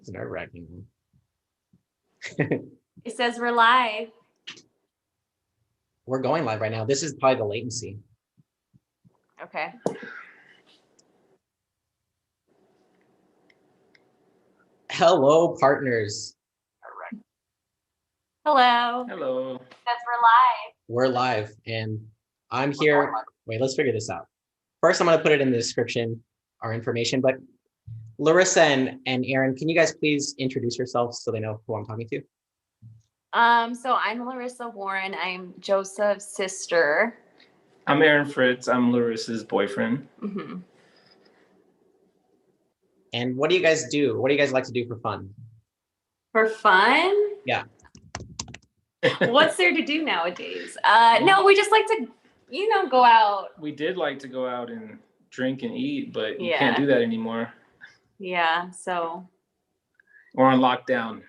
It's nerve-wracking. It says we're live. We're going live right now. This is probably the latency. Okay. Hello, partners. Hello. Hello. Says we're live. We're live, and I'm here. Wait, let's figure this out. First, I'm going to put it in the description, our information, but Larissa and Aaron, can you guys please introduce yourselves so they know who I'm talking to? So I'm Larissa Warren. I'm Joseph's sister. I'm Aaron Fritz. I'm Larissa's boyfriend. Mm-hmm. And what do you guys do? What do you guys like to do for fun? For fun? Yeah. What's there to do nowadays? No, we just like to, go out. We did like to go out and drink and eat, but you Yeah. can't do that anymore. Yeah, so. We're on lockdown.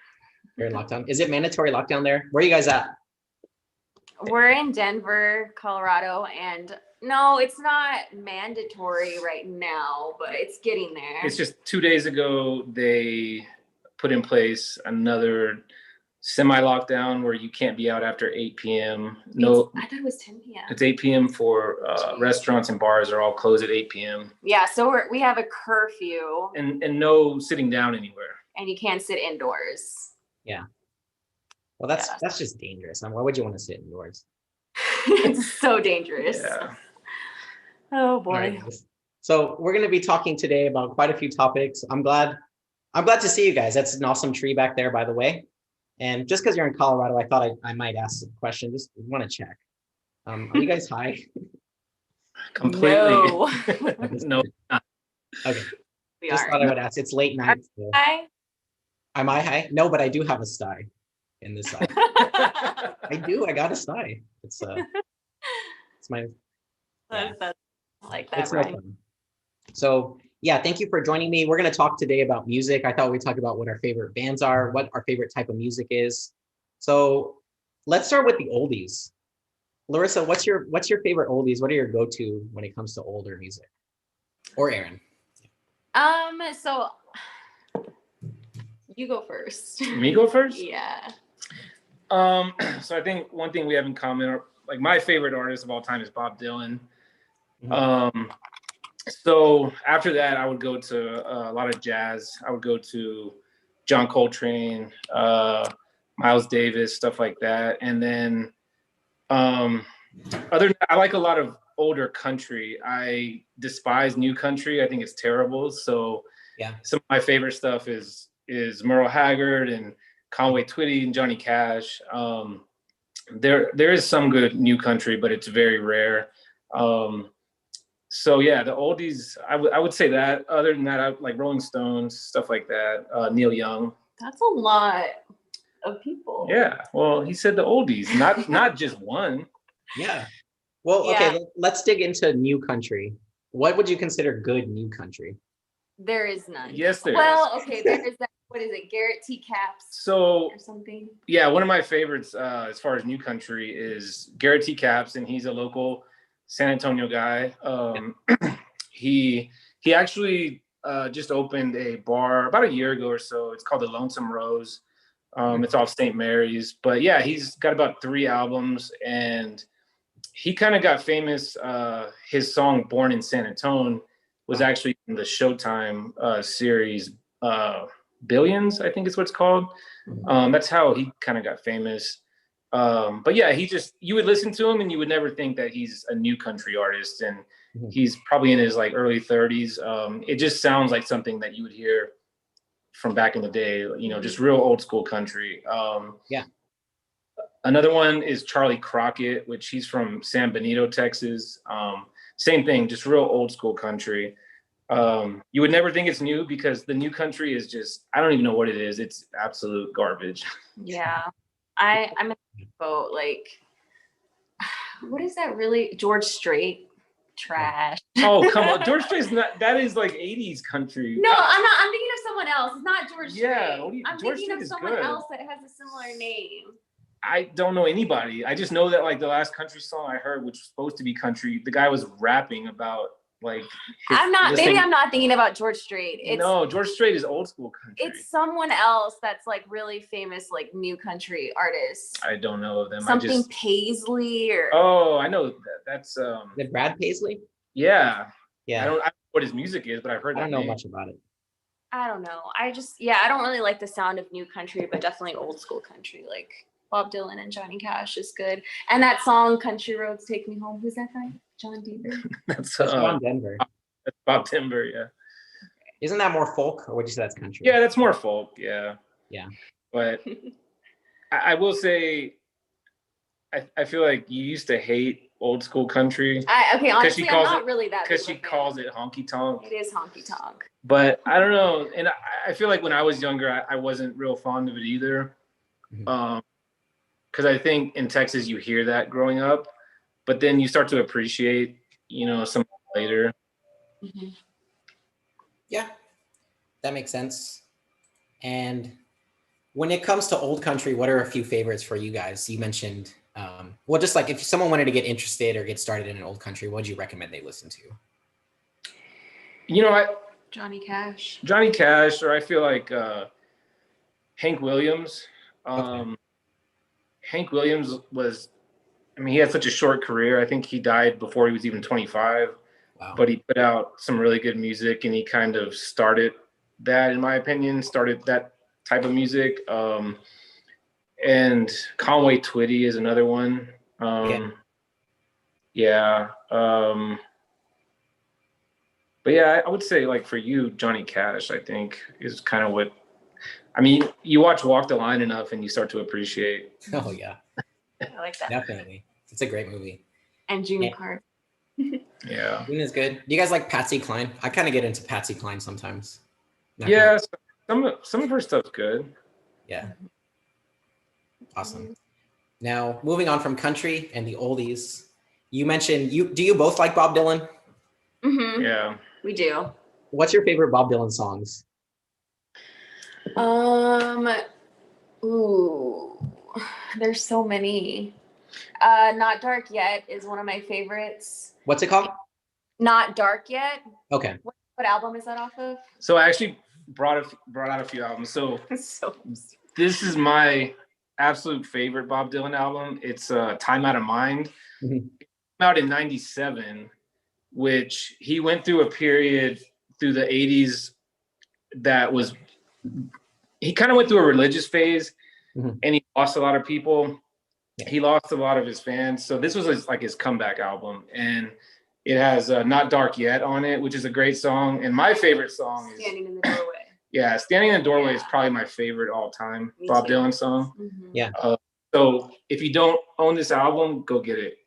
You're in lockdown. Is it mandatory lockdown there? Where are you guys at? We're in Denver, Colorado, and no, it's not mandatory right now, but it's getting there. It's just 2 days ago, they put in place another semi-lockdown where you can't be out after 8 p.m. No, I thought it was 10 p.m. it's 8 p.m. for restaurants and bars are all closed at 8 p.m. Yeah, so we have a curfew, And no sitting down anywhere. and you can't sit indoors. Well, that's just dangerous. Why would you want to sit indoors? It's so dangerous. Yeah. Oh All boy. right, guys. So we're going to be talking today about quite a few topics. I'm glad to see you guys. That's an awesome tree back there, by the way. And just because you're in Colorado, I thought I might ask a question. Just want to check. Are you guys high? Completely. No. No. Okay. We Just are. thought I would ask. It's late night. So. Hi. Am I high? No, but I do have a sty in this side. I do. I got a sty. It's my. That's I like that, It's no right? fun. So yeah, thank you for joining me. We're going to talk today about music. I thought we'd talk about what our favorite bands are, what our favorite type of music is. So let's start with the oldies. Larissa, what's your favorite oldies? What are your go-to when it comes to older music? Or Aaron? So you go first. Me go first? Yeah. So I think one thing we have in common, like my favorite artist of all time is Bob Dylan. So after that, I would go to a lot of jazz. I would go to John Coltrane, Miles Davis, stuff like that. And then I like a lot of older country. I despise new country. I think it's terrible. So Yeah. some of my favorite stuff is Merle Haggard and Conway Twitty and Johnny Cash. There is some good new country, but it's very rare. So yeah, the oldies, I would say that. Other than that, I like Rolling Stones, stuff like that. Neil Young. That's a lot of people. Yeah, well, he said the oldies, not just one. Yeah. Well, okay, let's dig into new country. What would you consider good new country? There is none. Yes, there Well, is. okay, there is that. What is it? Garrett T. Caps So or something? yeah, one of my favorites as far as new country is Garrett T. Caps, and he's a local San Antonio guy. He actually just opened a bar about a year ago or so. It's called the Lonesome Rose. It's off St. Mary's. But yeah, he's got about 3 albums, and he kind of got famous. His song "Born in San Antone" was actually in the Showtime series Billions, I think is what it's called. That's how he kind of got famous. But yeah, you would listen to him and you would never think that he's a new country artist, and he's probably in his like early 30s. It just sounds like something that you would hear from back in the day, just real old school country. Yeah. Another one is Charlie Crockett, which he's from San Benito, Texas. Same thing, just real old school country. You would never think it's new because the new country is just, I don't even know what it is. It's absolute garbage. Yeah. I'm in the boat. Like, what is that really? George Strait? Trash. Oh, come on. George Strait's not, that is like 80s country. No, I'm not. I'm thinking of someone else. It's not George Strait. Yeah, I'm George thinking Strait of is someone good. else that has a similar name. I don't know anybody. I just know that like the last country song I heard, which was supposed to be country, the guy was rapping about Like I'm not. this Maybe thing- I'm not thinking about George Strait. It's no, George Strait is old school country. it's someone else that's like really famous, like new country artist. I don't know of them. Something Paisley or Oh, I know that. That's The Brad Paisley? yeah. Yeah. I don't know what his music is, but I've heard I that don't know name. much about it. I don't know. I don't really like the sound of new country, but definitely old school country. Like Bob Dylan and Johnny Cash is good. And that song, Country Roads Take Me Home. Who's that guy? John Denver. That's It's John Denver. that's Bob Timber, yeah. Isn't that more folk, or would you say that's country? Yeah, that's more folk, yeah. Yeah. But I will say I feel like you used to hate old school country Okay, honestly, I'm calls not it- really that. because big she of a fan. calls it honky tonk. It is honky tonk. But I don't know, and I feel like when I was younger, I wasn't real fond of it either. Mhm. Because I think in Texas you hear that growing up, but then you start to appreciate, some later. Yeah, that makes sense. And when it comes to old country, what are a few favorites for you guys? You mentioned, well, just like if someone wanted to get interested or get started in an old country, what would you recommend they listen to? Johnny Cash. Johnny Cash, or I feel like Hank Williams. Okay. Hank Williams he had such a short career. I think he died before he was even 25, Wow. but he put out some really good music, and he kind of started that, in my opinion, started that type of music. And Conway Twitty is another one. Yeah. But yeah, I would say like for you, Johnny Cash, I think is kind of what, you watch Walk the Line enough and you start to appreciate. Oh yeah, I like that. definitely. It's a great movie. And June Yeah. Carter. Yeah. Dune is good. Do you guys like Patsy Cline? I kind of get into Patsy Cline sometimes. Not Yeah. really. Some of her stuff's good. Yeah. Awesome. Now, moving on from country and the oldies, you mentioned do you both like Bob Dylan? Mm-hmm. Yeah. We do. What's your favorite Bob Dylan songs? Ooh, there's so many. Not Dark Yet is one of my favorites. What's it called? Not Dark Yet. Okay. What album is that off of? So I actually brought out a few albums. So So this is my absolute favorite Bob Dylan album. It's Time Out of Mind. Mhm. It came out in 97, which he went through a period through the 80s he kind of went through a religious phase, Mhm. and he lost a lot of people. Yeah. He lost a lot of his fans. So this was his comeback album, and it has Not Dark Yet on it, which is a great song. And my favorite song is Standing in the Doorway. yeah, Standing in the Doorway Yeah. is probably my favorite all time Me Bob too. Dylan song. Mhm. Yeah. So if you don't own this album, go get it.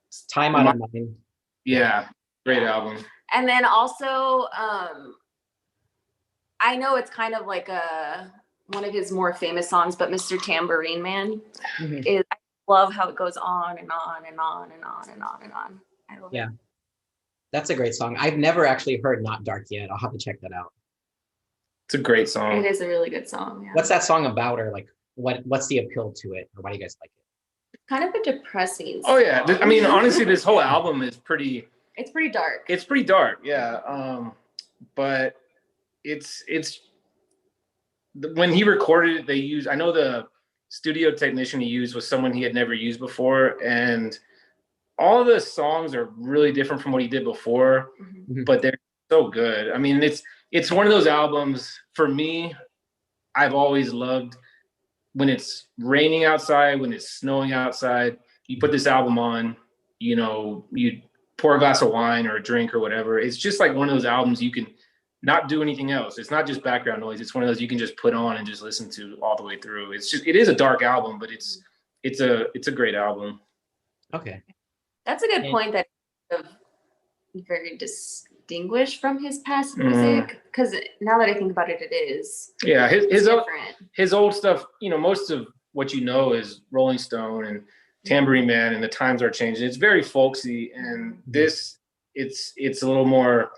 It's Time Out of Mind. Yeah, great Yeah. album. And then also, I know it's kind of like one of his more famous songs, but Mr. Tambourine Man Mhm. is. I love how it goes on and on and on and on and on and on. I love Yeah. it. That's a great song. I've never actually heard Not Dark Yet. I'll have to check that out. It's a great It song. is a really good song. Yeah. What's that song about, or like what's the appeal to it, or why do you guys like it? Kind of a depressing. Oh yeah, song. honestly, this whole album is pretty. It's pretty dark. It's pretty dark, yeah. But it's when he recorded it, I know the studio technician he used was someone he had never used before, and all of the songs are really different from what he did before, Mhm. but they're so good. It's one of those albums for me. I've always loved when it's raining outside, when it's snowing outside. You put this album on, you pour a glass of wine or a drink or whatever. It's just like one of those albums you can not do anything else. It's not just background noise. It's one of those you can just put on and just listen to all the way through. It is a dark album, but it's a great album. Okay. That's a good Yeah. point. That very distinguished from his past Mhm. music. Because now that I think about it, it is. Yeah, It's different. his old stuff, most of what is Rolling Stone and Tambourine Man and The Times Are Changing. It's very folksy, and this it's a little more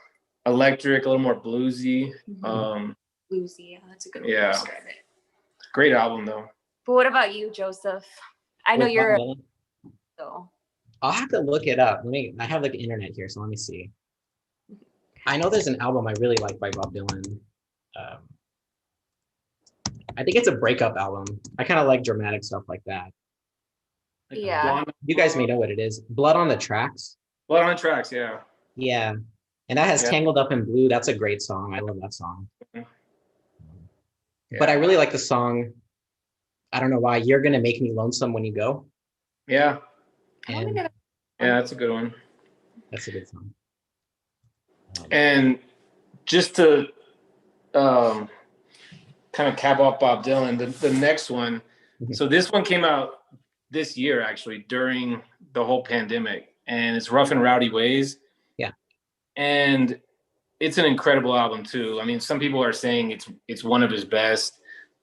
electric, a little more bluesy. Bluesy, yeah, that's a good way yeah. to describe it. Great album though. But what about you, Joseph? I know With you're Bob Dylan? so. I'll have to look it up. I have like internet here, so let me see. I know there's an album I really like by Bob Dylan. Um, I think it's a breakup album. I kind of like dramatic stuff like that. Like Yeah. Blonde, You guys may know what it is. Blood on the Tracks. Blood on the Tracks, yeah. Yeah. And that has Yeah. Tangled Up in Blue. That's a great song. I love that song. Yeah. But I really like the song. I don't know why. You're Gonna Make Me Lonesome When You Go. Yeah, I don't think And I've- yeah, that's a good one. that's a good song. And just to kind of cap off Bob Dylan, the next one. Mhm. So this one came out this year, actually, during the whole pandemic, and it's Rough and Rowdy Ways. Yeah. And it's an incredible album too. I mean, some people are saying it's one of his best.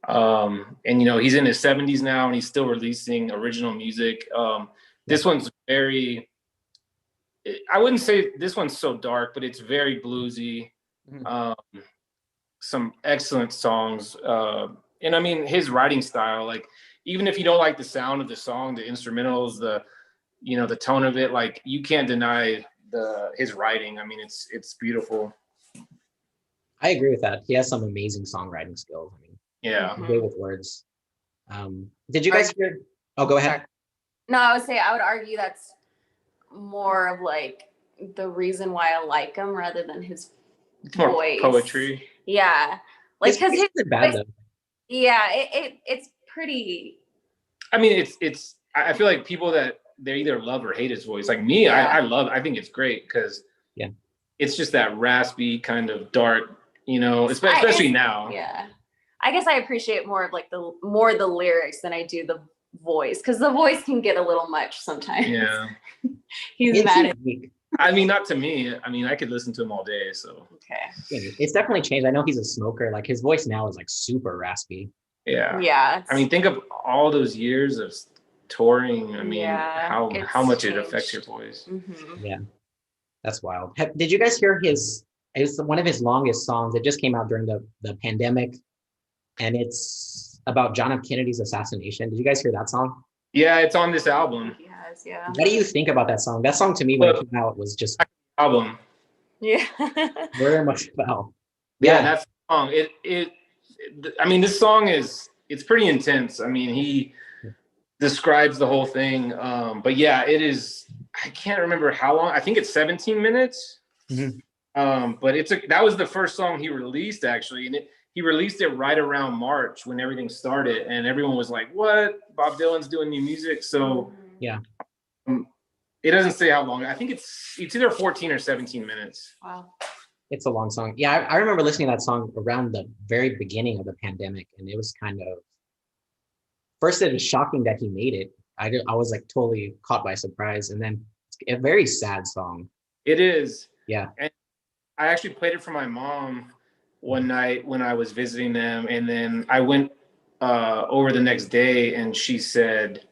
And you know, he's in his 70s now, and he's still releasing original music. This one's very. I wouldn't say this one's so dark, but it's very bluesy. Mhm. Some excellent songs, and I mean his writing style. Like, even if you don't like the sound of the song, the instrumentals, the tone of it, like you can't deny his writing. I mean, it's beautiful. I agree with that. He has some amazing songwriting skills. I mean, Yeah. Mhm. great with words. Did you guys hear? Oh, go ahead. No, I would say I would argue that's more of like the reason why I like him rather than his It's more voice. poetry. Yeah, like His because voice his isn't bad though. yeah, it's pretty. I mean, I feel like people that they either love or hate his voice. Like me, Yeah. I think it's great because Yeah. it's just that raspy kind of dark, especially now. Yeah, I guess I appreciate more of like the lyrics than I do the voice because the voice can get a little much sometimes. Yeah. He's It's mad at unique. I mean, not to me. I mean, I could listen to him all day. So okay. It's definitely changed. I know he's a smoker. Like his voice now is like super raspy. yeah. Yeah. I mean, think of all those years of touring. I mean, Yeah, how it's much it changed. affects your voice. Mhm. Yeah, that's wild. Did you guys hear his? It's one of his longest songs. It just came out during the pandemic, and it's about John F. Kennedy's assassination. Did you guys hear that song? Yeah, it's on this album. He has, yeah. What do you think about that song? That song to me when it came out was just Album. Yeah. very much about. Yeah, that's the song. I mean, this song it's pretty intense. I mean, he describes the whole thing. But yeah, it is. I can't remember how long. I think it's 17 minutes. Mhm. But that was the first song he released actually, and he released it right around March when everything started, and everyone was like, "What? Bob Dylan's doing new music?" So Yeah. it doesn't say how long. I think it's either 14 or 17 minutes. Wow. It's a long song. Yeah, I remember listening to that song around the very beginning of the pandemic, and it was kind of first it was shocking that he made it. I was like totally caught by surprise, and then it's a very sad song. It is. Yeah. And I actually played it for my mom one night when I was visiting them, and then I went over the next day, and she said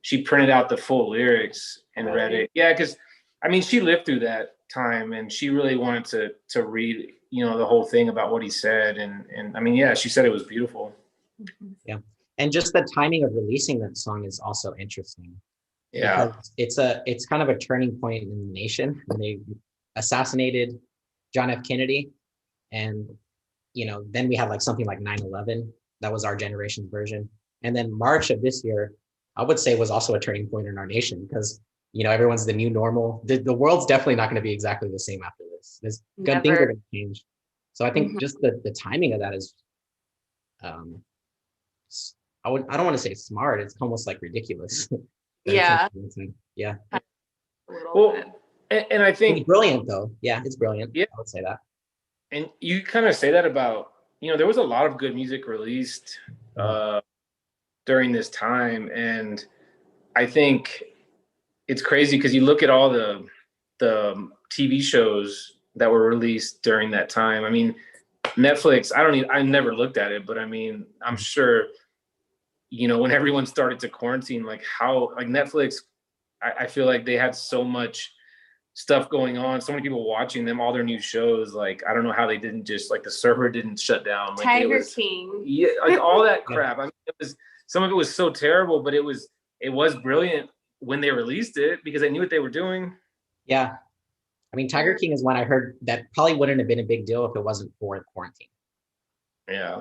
she printed out the full lyrics and read it. Yeah, because I mean, she lived through that time, and she really wanted to read, the whole thing about what he said, and I mean, yeah, she said it was beautiful. And just the timing of releasing that song is also interesting. Yeah, because it's kind of a turning point in the nation when they assassinated John F. Kennedy, and then we had like something like 9/11. That was our generation's version, and then March of this year, I would say, was also a turning point in our nation because everyone's the new normal. The world's definitely not going to be exactly the same after this. There's good things are going to change. So I think just the timing of that is, I don't want to say smart. It's almost like ridiculous. Yeah. Yeah. A little well, bit. and I It's think, brilliant though. Yeah, it's brilliant. Yeah. I would say that. and you kind of say that about, there was a lot of good music released during this time, and I think it's crazy because you look at all the TV shows that were released during that time. I mean, Netflix, I never looked at it, but I mean, I'm sure, when everyone started to quarantine, like Netflix, I feel like they had so much stuff going on, so many people watching them, all their new shows. Like, I don't know how they didn't just, like, the server didn't shut down. Like, Tiger King. yeah, like all that crap. I mean, some of it was so terrible, but it was brilliant when they released it because they knew what they were doing. Yeah. I mean, Tiger King is one I heard that probably wouldn't have been a big deal if it wasn't for quarantine. Yeah.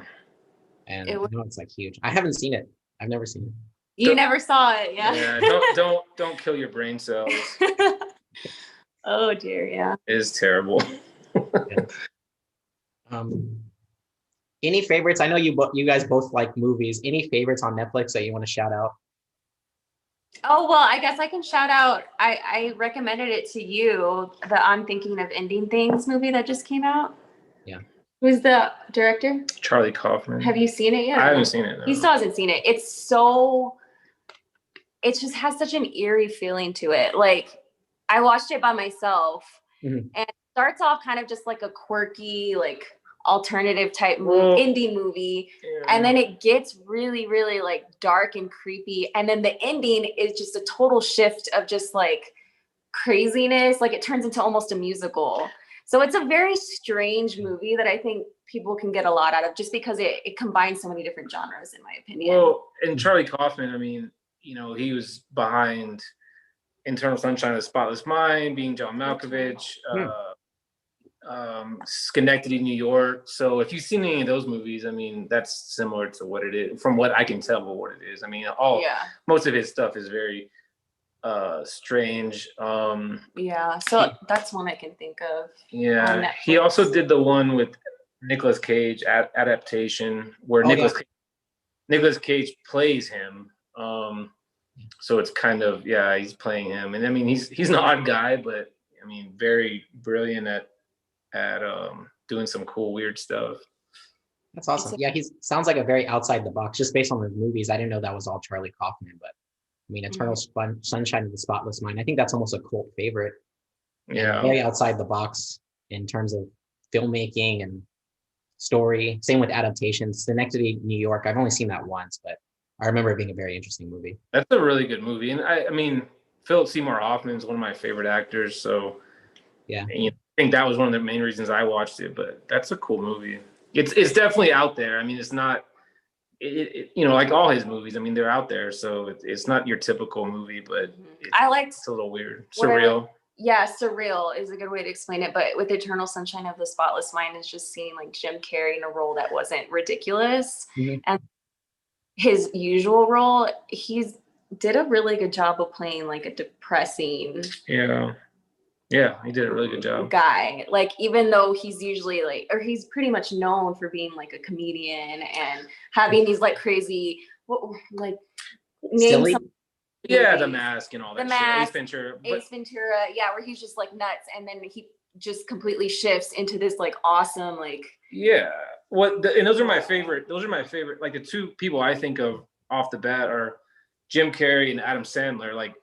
And It I was, know it's like huge. I haven't seen it. I've never seen it. you never saw it, yeah. Yeah. Don't kill your brain cells. Oh dear, yeah. It is terrible. Um, any favorites? I know you guys both like movies. Any favorites on Netflix that you want to shout out? Oh well, I guess I can shout out. I recommended it to you. The I'm Thinking of Ending Things movie that just came out. Yeah. Who's the director? Charlie Kaufman. Have you seen it yet? I haven't seen it. No. He still hasn't seen it. It's so. It just has such an eerie feeling to it. Like I watched it by myself, Mhm. and it starts off kind of just like a quirky, like alternative type Well, indie movie. Yeah. And then it gets really, really like dark and creepy. And then the ending is just a total shift of just like craziness. Like it turns into almost a musical. So it's a very strange movie that I think people can get a lot out of just because it combines so many different genres, in my opinion. Well, and Charlie Kaufman, I mean, he was behind Eternal Sunshine of the Spotless Mind, being John Malkovich, Schenectady, New York. So if you've seen any of those movies, I mean, that's similar to what it is, from what I can tell what it is. I mean, most of his stuff is very strange. Yeah, so that's one I can think of. Yeah, he also did the one with Nicolas Cage adaptation where Nicolas Cage plays him. So it's kind of, he's playing him, and I mean he's an odd guy, but I mean very brilliant at doing some cool weird stuff. That's awesome. Yeah, he sounds like a very outside the box. Just based on the movies, I didn't know that was all Charlie Kaufman, but I mean, Eternal Sunshine of the Spotless Mind. I think that's almost a cult favorite. Yeah, very outside the box in terms of filmmaking and story. Same with adaptations. Schenectady, New York. I've only seen that once, but I remember it being a very interesting movie. That's a really good movie, and I mean, Philip Seymour Hoffman is one of my favorite actors. So yeah, I think that was one of the main reasons I watched it. But that's a cool movie. It's definitely out there. I mean, it's not. Like all his movies. I mean, they're out there, so it's not your typical movie, but it's a little weird, surreal. Yeah, surreal is a good way to explain it. But with Eternal Sunshine of the Spotless Mind, is just seeing like Jim Carrey in a role that wasn't ridiculous, and his usual role, he's did a really good job of playing like a depressing. Yeah, he did a really good job. Guy, like even though he's usually like, or he's pretty much known for being like a comedian and having these like crazy, like silly. Yeah, The Mask and all that. The Mask, Ace Ventura, yeah, where he's just like nuts, and then he just completely shifts into this like awesome like. Yeah, and those are my favorite. Those are my favorite. Like the two people I think of off the bat are Jim Carrey and Adam Sandler. Like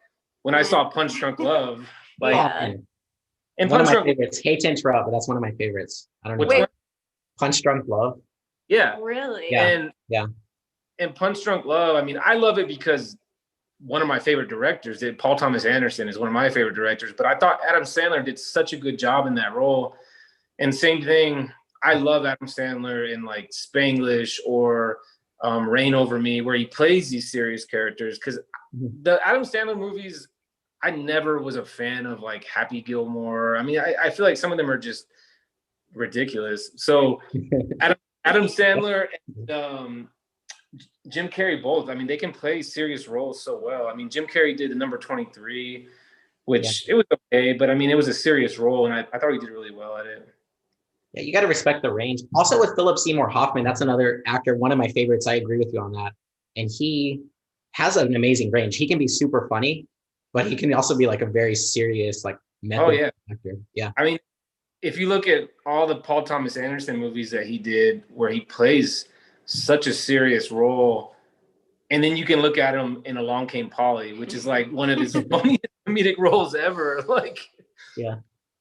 when I saw Punch Drunk Love, like. And one of my favorites. Hate to interrupt, but that's one of my favorites. I don't know. Punch Drunk Love. Yeah. Really? And Punch Drunk Love. I mean, I love it because one of my favorite directors did. Paul Thomas Anderson is one of my favorite directors. But I thought Adam Sandler did such a good job in that role. And same thing. I love Adam Sandler in like Spanglish or Reign Over Me, where he plays these serious characters. Because the Adam Sandler movies, I never was a fan of like Happy Gilmore. I mean, I feel like some of them are just ridiculous. So Adam Sandler and Jim Carrey both. I mean, they can play serious roles so well. I mean, Jim Carrey did the Number 23, which it was okay, but I mean, it was a serious role, and I thought he did really well at it. Yeah, you got to respect the range. Also with Philip Seymour Hoffman, that's another actor, one of my favorites. I agree with you on that. And he has an amazing range. He can be super funny, but he can also be like a very serious, like method actor. Yeah. I mean, if you look at all the Paul Thomas Anderson movies that he did, where he plays such a serious role, and then you can look at him in Along Came Polly, which is like one of his funniest comedic roles ever. Like, yeah.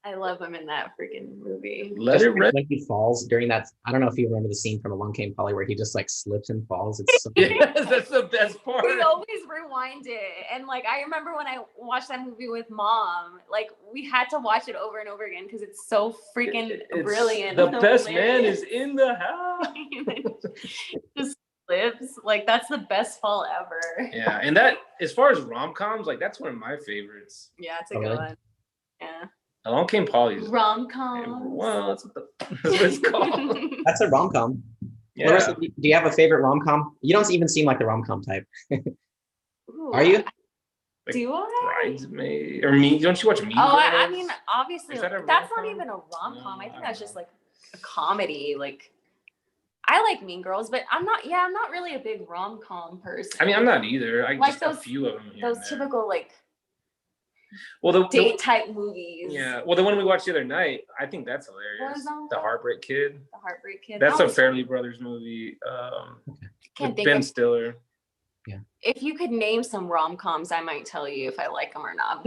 I love him in that freaking movie. When he falls during that, I don't know if you remember the scene from Along Came Polly where he just like slips and falls. It's so yes, that's the best part. We always rewind it, and like I remember when I watched that movie with Mom, like we had to watch it over and over again because it's so freaking brilliant. The best man is in the house. Just lives like that's the best fall ever. Yeah, and that as far as rom-coms, like that's one of my favorites. Yeah, it's a good one. Yeah. Along Came Polly's. Rom-com. Well, that's what it's called. That's a rom-com. Yeah. Larissa, do you have a favorite rom-com? You don't even seem like the rom-com type. Are you? Like Do I? Bridesmaid or Me? Don't you watch Me? Oh, I Girls? mean, obviously, Is that a that's not rom-com? even a rom-com. I No, think I that's don't just know. like a comedy. Like, I like Mean Girls, but I'm not really a big rom-com person. I mean, I'm not either. I Like just a those- few of them. Here Those and there. typical like Well, date type movies. yeah. Well, the one we watched the other night, I think that's What hilarious. was that The one? Heartbreak Kid. The Heartbreak Kid. That's That a was- Fairley Brothers movie. Can't With think Ben of. Stiller. If you could name some rom-coms, I might tell you if I like them or not.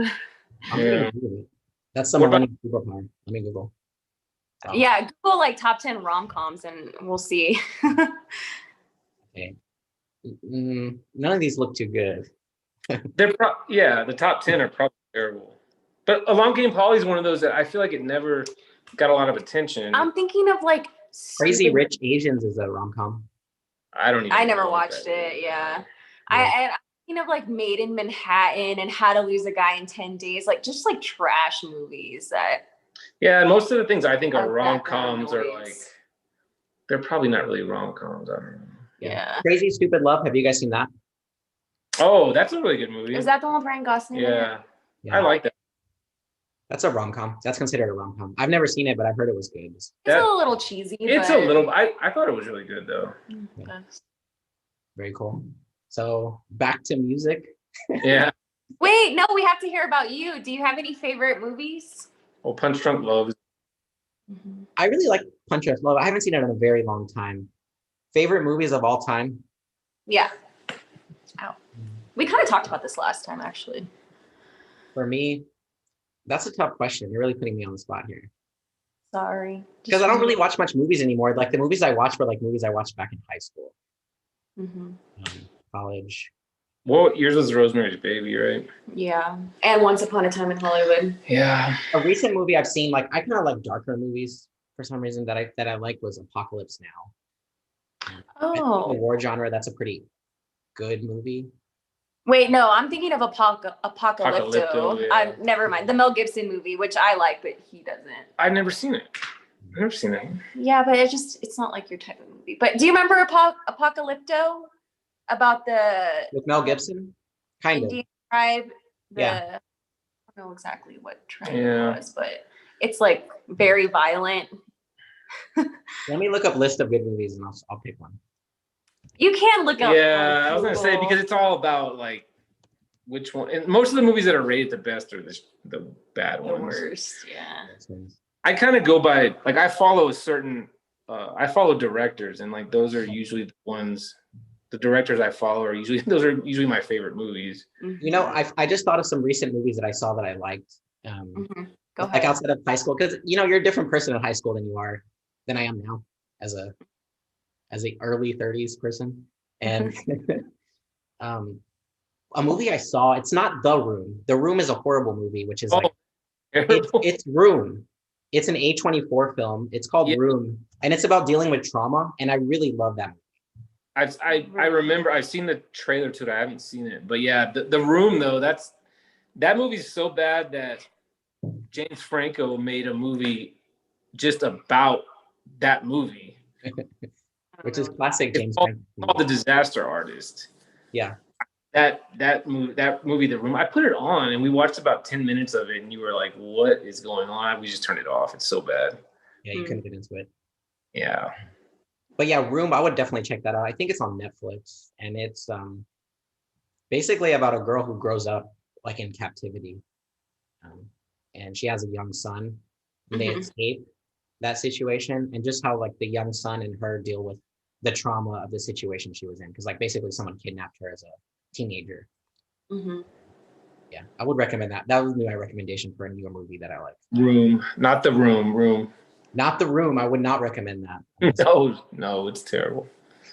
I'm Yeah. gonna Google it. That's some What about- millennial superpower. Let me Google. Oh, Yeah, Google like top 10 rom-coms and we'll see. Okay. None of these look too good. The top 10 are probably terrible. But Along Came Polly is one of those that I feel like it never got a lot of attention. I'm thinking of like Crazy stupid- Rich Asians is a rom-com. I don't even. I never know what watched that it. is. Yeah. Yeah. I'm thinking of like Made in Manhattan and How to Lose a Guy in 10 Days, like just like trash movies that Yeah, and most of the things I think are Are rom background coms are noise. like they're probably not really rom coms. I don't know. yeah. Crazy Stupid Love. Have you guys seen that? Oh, that's a really good movie. Is that the one with Ryan Gosling? in it? Yeah, Yeah. I like that. That's a rom-com. That's considered a rom-com. I've never seen it, but I've heard it was good. It's That- a little cheesy. It's but... a little. I thought it was really good though. Okay. Very cool. So back to music. Yeah. Wait, no, we have to hear about you. Do you have any favorite movies? Well, Punch Drunk Love. I really like Punch Drunk Love. I haven't seen it in a very long time. Favorite movies of all time? Yeah. Ow. We kind of talked about this last time, actually. For me, that's a tough question. You're really putting me on the spot here. Sorry. Because I don't really watch much movies anymore. Like the movies I watch were like movies I watched back in high school, Mhm. college. Well, yours was Rosemary's Baby, right? Yeah. And Once Upon a Time in Hollywood. Yeah. A recent movie I've seen, like I kind of like darker movies for some reason that I like was Apocalypse Now. I think the Oh. war genre, that's a pretty good movie. Wait, no, I'm thinking of Apocalypto. Apocalypto, yeah. Never mind. The Mel Gibson movie, which I like, but he doesn't. I've never seen it. I've never seen it. Yeah, but it's not like your type of movie. But do you remember Apocalypto? About the With Mel Gibson? Kind of. Indian tribe? Yeah. I don't know exactly what tribe Yeah. it was, but it's like very violent. Let me look up list of good movies and I'll pick one. You can look up. Yeah, on I was gonna say Google. because it's all about like which one. And most of the movies that are rated the best are the bad The ones. worst, yeah. I kind of go by like I follow a certain. I follow directors, and like those are usually the ones. The directors I follow are usually those are usually my favorite movies. You know, I just thought of some recent movies that I saw that I liked. Mhm. Go Like ahead. outside of high school, because you're a different person in high school than I am now as a early 30s person. And a movie I saw, it's not The Room. The Room is a horrible movie, which is like it's Room. It's an A24 film. It's called Yeah. Room, and it's about dealing with trauma. And I really love that movie. I remember I've seen the trailer to it. I haven't seen it, but yeah, the Room though that movie's so bad that James Franco made a movie just about that movie. Which is classic It's James called- Franco. Called The Disaster Artist. Yeah. That movie, The Room. I put it on and we watched about 10 minutes of it, and you were like, "What is going on?" We just turned it off. It's so bad. Yeah, you couldn't get into it. Yeah. But yeah, Room, I would definitely check that out. I think it's on Netflix, and it's basically about a girl who grows up like in captivity, and she has a young son. And they Mhm. escape that situation, and just how like the young son and her deal with the trauma of the situation she was in, because like basically someone kidnapped her as a teenager. Mhm. Yeah, I would recommend that. That would be my recommendation for a newer movie that I like. Room, not The Room. Room. Not The Room. I would not recommend that. No, it's terrible.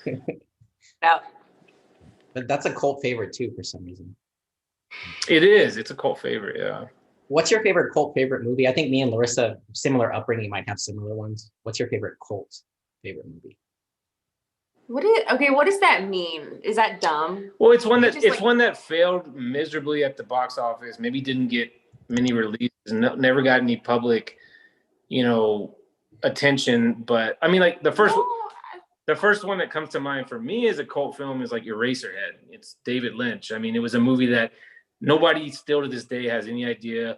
Yeah. But that's a cult favorite too, for some reason. It is. It's a cult favorite. Yeah. What's your favorite cult favorite movie? I think me and Larissa, similar upbringing, might have similar ones. What's your favorite cult favorite movie? What does that mean? Is that dumb? Well, it's one that Just it's like- one that failed miserably at the box office. Maybe didn't get many releases, never got any public, attention. But I mean, like the first one that comes to mind for me as a cult film is like Eraserhead. It's David Lynch. I mean, it was a movie that nobody still to this day has any idea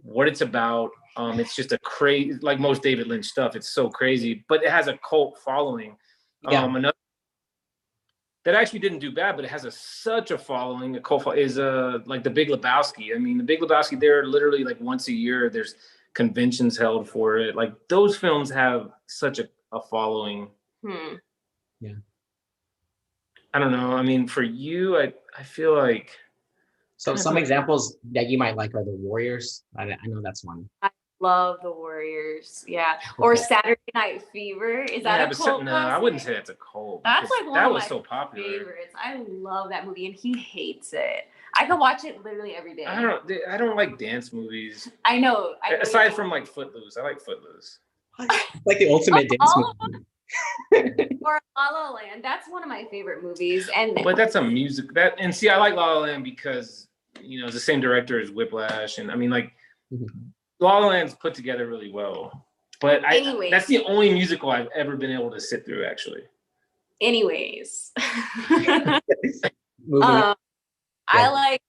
what it's about. It's just a crazy, like most David Lynch stuff. It's so crazy, but it has a cult following. Another that actually didn't do bad, but it has such a following. A cult is like The Big Lebowski. I mean, The Big Lebowski, they're literally like once a year. There's conventions held for it. Like those films have such a following. Yeah. I don't know. I mean, for you, I feel like. So some examples that you might like are The Warriors. I know that's one. I love The Warriors. Yeah. Or Saturday Night Fever. Is that a cult? No, I wouldn't say it's a cult. That's like one that of was my so popular. favorites. I love that movie, and he hates it. I could watch it literally every day. I don't like dance movies. I know. Aside from like Footloose, I like Footloose. Like the ultimate dance movie. Or La La Land. That's one of my favorite movies. But that's a music see, I like La La Land because it's the same director as Whiplash, and I mean like La La Land's put together really well. But that's the only musical I've ever been able to sit through, actually. Anyways. I like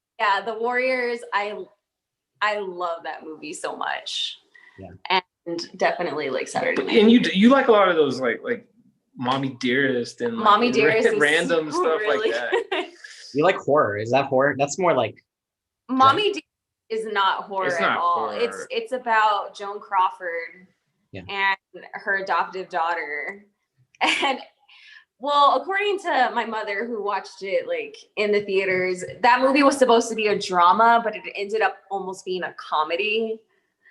The Warriors. I love that movie so much. Yeah. And definitely like Saturday Night. And you like a lot of those like Mommy Dearest and Mommy Dearest random stuff really like that. You like horror? Is that horror? That's more like Mommy Dearest is not horror It's not at all. horror. It's about Joan Crawford Yeah. and her adoptive daughter. And well, according to my mother who watched it like in the theaters, that movie was supposed to be a drama, but it ended up almost being a comedy.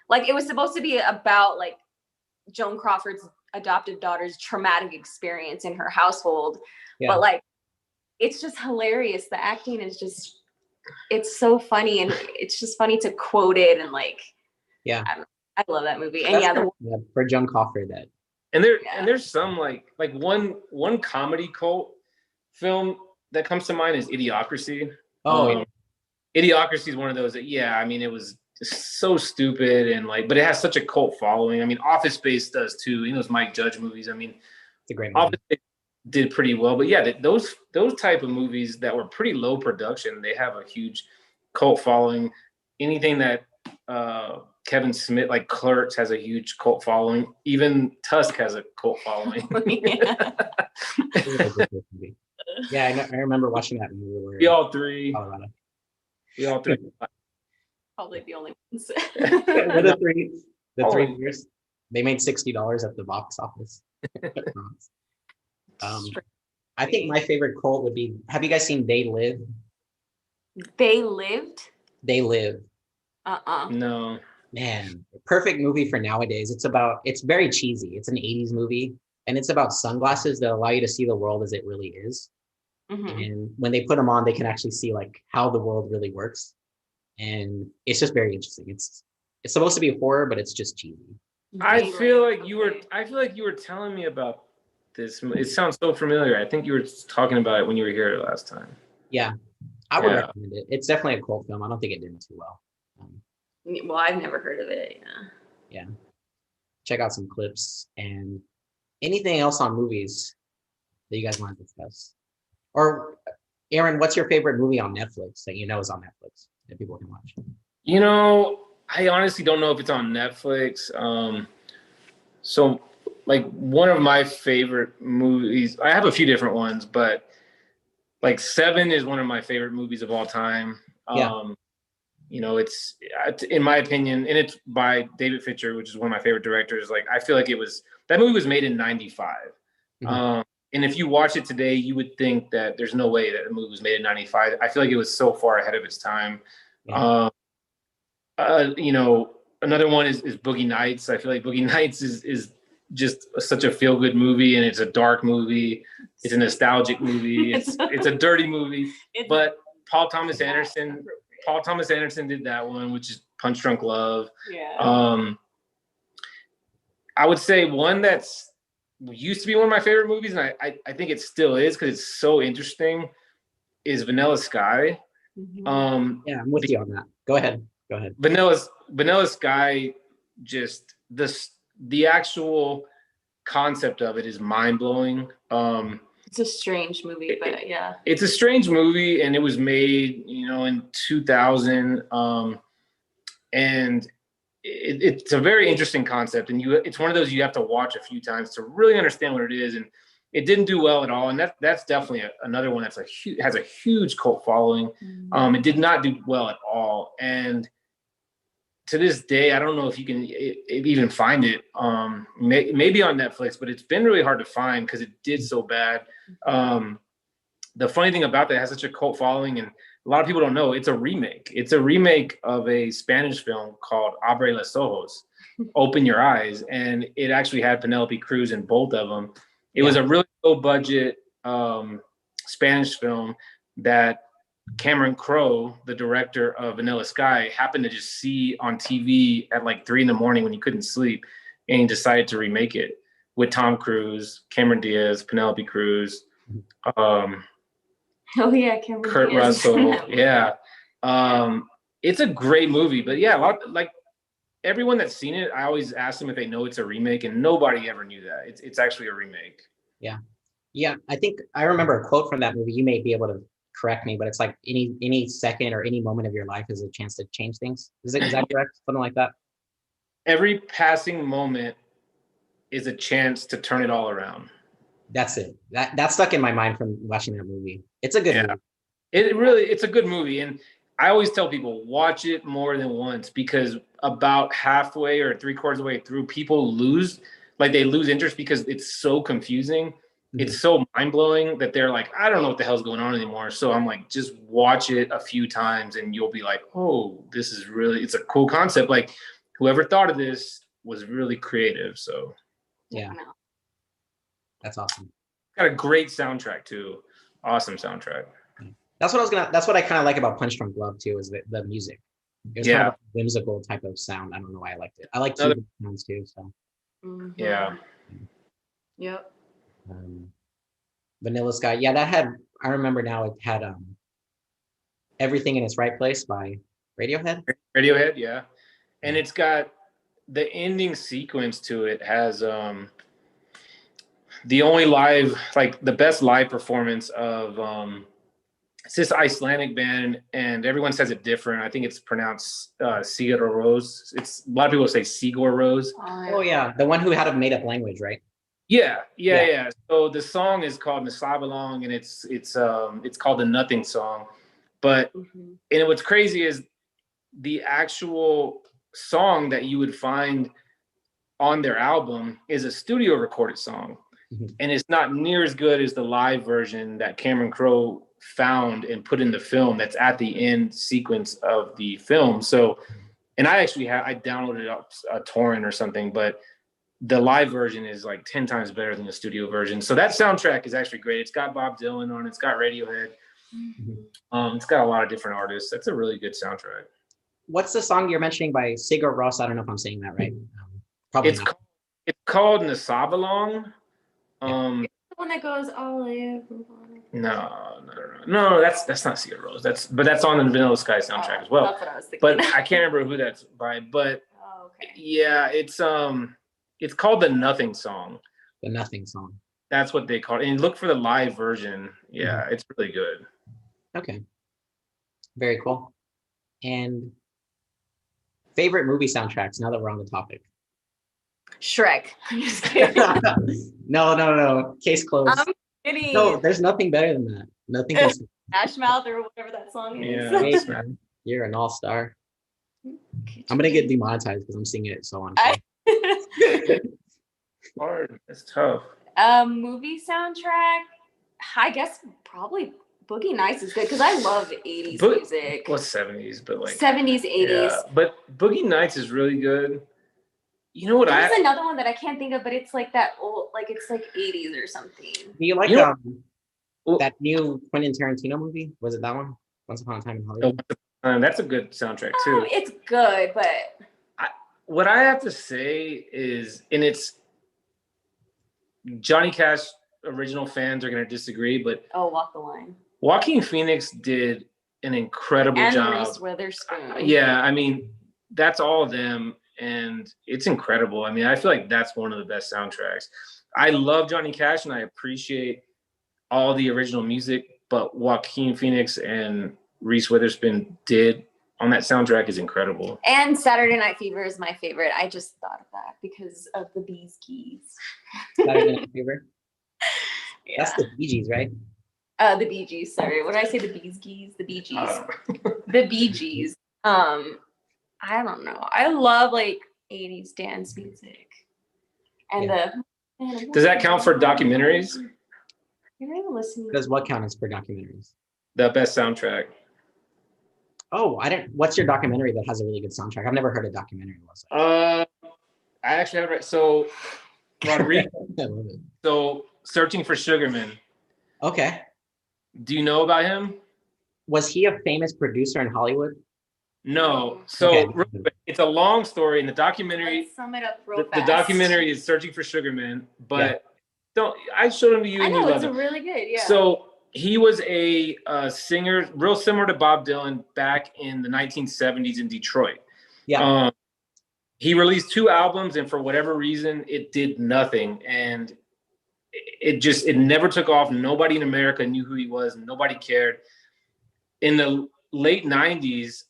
Like it was supposed to be about like Joan Crawford's adoptive daughter's traumatic experience in her household. Yeah. But like, it's just hilarious. The acting is just, it's so funny. And it's just funny to quote it. And like, I love that movie. And for Joan Crawford that. And there's some like one comedy cult film that comes to mind is Idiocracy. Idiocracy is one of those that, I mean, it was just so stupid and like, but it has such a cult following. I mean, Office Space does too. Those Mike Judge movies. I mean, it's a great movie. Office Space did pretty well, but those type of movies that were pretty low production, they have a huge cult following. Anything that Kevin Smith, like Clerks, has a huge cult following. Even Tusk has a cult following. I remember watching that movie. We all three. Colorado. We all three. Probably the only ones. the three years, they made $60 at the box office. I think my favorite cult would be. Have you guys seen They Live? They Lived? They Live. No. Man, perfect movie for nowadays. It's very cheesy. It's an 80s movie, and it's about sunglasses that allow you to see the world as it really is. And when they put them on, they can actually see like how the world really works. And it's just very interesting. It's supposed to be horror, but it's just cheesy. I feel like you were telling me about this. It sounds so familiar. I think you were talking about it when you were here last time. Yeah, I would recommend it. It's definitely a cult film. I don't think it did too well. Well, I've never heard of it. Yeah. Check out some clips. And anything else on movies that you guys want to discuss? Or Aaron, what's your favorite movie on Netflix that you know is on Netflix that people can watch? I honestly don't know if it's on Netflix. So like one of my favorite movies, I have a few different ones, but like Seven is one of my favorite movies of all time. It's, in my opinion, and it's by David Fincher, which is one of my favorite directors. Like, I feel like that movie was made in 95. And if you watch it today, you would think that there's no way that the movie was made in 95. I feel like it was so far ahead of its time. Another one is Boogie Nights. I feel like Boogie Nights is just such a feel-good movie, and it's a dark movie. It's a nostalgic movie. It's a dirty movie. But Paul Thomas Anderson did that one, which is Punch Drunk Love. I would say one that's used to be one of my favorite movies, and I think it still is because it's so interesting, is Vanilla Sky. I'm with you on that. Go ahead. Go ahead. Vanilla Sky, just the actual concept of it is mind blowing. It's a strange movie, but yeah. It's a strange movie, and it was made, in 2000. And it's a very interesting concept, and it's one of those you have to watch a few times to really understand what it is. And it didn't do well at all, and that's definitely another one that's has a huge cult following. It did not do well at all, and to this day, I don't know if you can even find it. Maybe on Netflix, but it's been really hard to find because it did so bad. The funny thing about that, it has such a cult following, and a lot of people don't know, it's a remake. It's a remake of a Spanish film called Abre los Ojos, Open Your Eyes, and it actually had Penelope Cruz in both of them. It was a really low budget Spanish film that Cameron Crowe, the director of Vanilla Sky, happened to just see on TV at like 3 a.m. when he couldn't sleep, and he decided to remake it with Tom Cruise, Cameron Diaz, Penelope Cruz, Oh yeah, Cameron Kurt Diaz. Russell. Yeah. It's a great movie, but yeah, like everyone that's seen it, I always ask them if they know it's a remake, and nobody ever knew that. It's actually a remake. Yeah, I think I remember a quote from that movie. You may be able to correct me, but it's like any second or any moment of your life is a chance to change things. Is that correct? Something like that? Every passing moment is a chance to turn it all around. That's it. That stuck in my mind from watching that movie. It's a good movie. It's a good movie. And I always tell people, watch it more than once, because about halfway or 3/4 of the way through, people lose interest because it's so confusing. It's so mind-blowing that they're like, I don't know what the hell's going on anymore. So I'm like, just watch it a few times and you'll be like, oh, this is really, it's a cool concept. Like, whoever thought of this was really creative. So yeah, that's awesome. Got a great soundtrack too. Awesome soundtrack. That's what I kind of like about Punch Drunk Love too, is the music. It's kind of a whimsical type of sound. I don't know why I liked it. I like two sounds too. So yeah. Yep. Vanilla Sky. Yeah, I remember now it had Everything in Its Right Place by Radiohead. Radiohead, yeah. And it's got the ending sequence to it has the only the best live performance of it's this Icelandic band, and everyone says it different. I think it's pronounced Sigur Rós. A lot of people say Sigur Rós. Oh yeah, the one who had a made up language, right? Yeah. So the song is called Nasabalong, and it's called the Nothing Song. But and what's crazy is the actual song that you would find on their album is a studio recorded song, and it's not near as good as the live version that Cameron Crowe found and put in the film. That's at the end sequence of the film. So, and I downloaded up a torrent or something, but the live version is like 10 times better than the studio version. So that soundtrack is actually great. It's got Bob Dylan on it. It's got Radiohead. It's got a lot of different artists. That's a really good soundtrack. What's the song you're mentioning by Sigur Rós? I don't know if I'm saying that right. Probably it's not. It's called Nasabalong. The one that goes all over. No, that's not Sigur Rós. That's on the Vanilla Sky soundtrack as well. That's what I was thinking. But I can't remember who that's by. But yeah, it's called the Nothing Song. The Nothing Song. That's what they call it. And look for the live version. Yeah, it's really good. Okay. Very cool. And favorite movie soundtracks, now that we're on the topic. Shrek. I'm just kidding. No. Case closed. I'm kidding. No, there's nothing better than that. Nothing can. Ashmouth or whatever that song is. Yeah. Hey, man, you're an all-star. I'm gonna get demonetized because I'm singing it so on. Hard. It's tough. Movie soundtrack. I guess probably Boogie Nights is good because I love 80s music. Well, 70s, but like 70s, 80s. Yeah, but Boogie Nights is really good. You know what? There's another one that I can't think of, but it's like that old, like it's like 80s or something. Do you like that new Quentin Tarantino movie? Was it that one? Once Upon a Time in Hollywood. That's a good soundtrack too. It's good, but what I have to say is, and it's Johnny Cash original fans are going to disagree, but Walk the Line. Joaquin Phoenix did an incredible And job. Reese Witherspoon. Yeah, I mean, that's all of them, and it's incredible. I mean, I feel like that's one of the best soundtracks. I love Johnny Cash, and I appreciate all the original music, but Joaquin Phoenix and Reese Witherspoon did on that soundtrack is incredible. And Saturday Night Fever is my favorite. I just thought of that because of the Bees Keys. Saturday Night Fever. Yeah. That's the Bee Gees, right? The Bee Gees. Sorry, what did I say? The Bees Keys. The Bee Gees. The Bee Gees. I don't know. I love like 80s dance music. And Does that count for documentaries? You're not even listening. Does what count as for documentaries? The best soundtrack. Oh, I don't. What's your documentary that has a really good soundtrack? I've never heard a documentary. I actually have it. So Rodriguez. I love it. So Searching for Sugarman. Okay. Do you know about him? Was he a famous producer in Hollywood? No. So Okay. it's a long story. In the documentary, Let's sum it up real the fast. documentary is Searching for Sugarman, but I showed him to you I and know you it's loved him. really good. Yeah. So he was a singer, real similar to Bob Dylan back in the 1970s in Detroit. Yeah. He released 2 albums, and for whatever reason, it did nothing. And it never took off. Nobody in America knew who he was. Nobody cared. In the late 90s,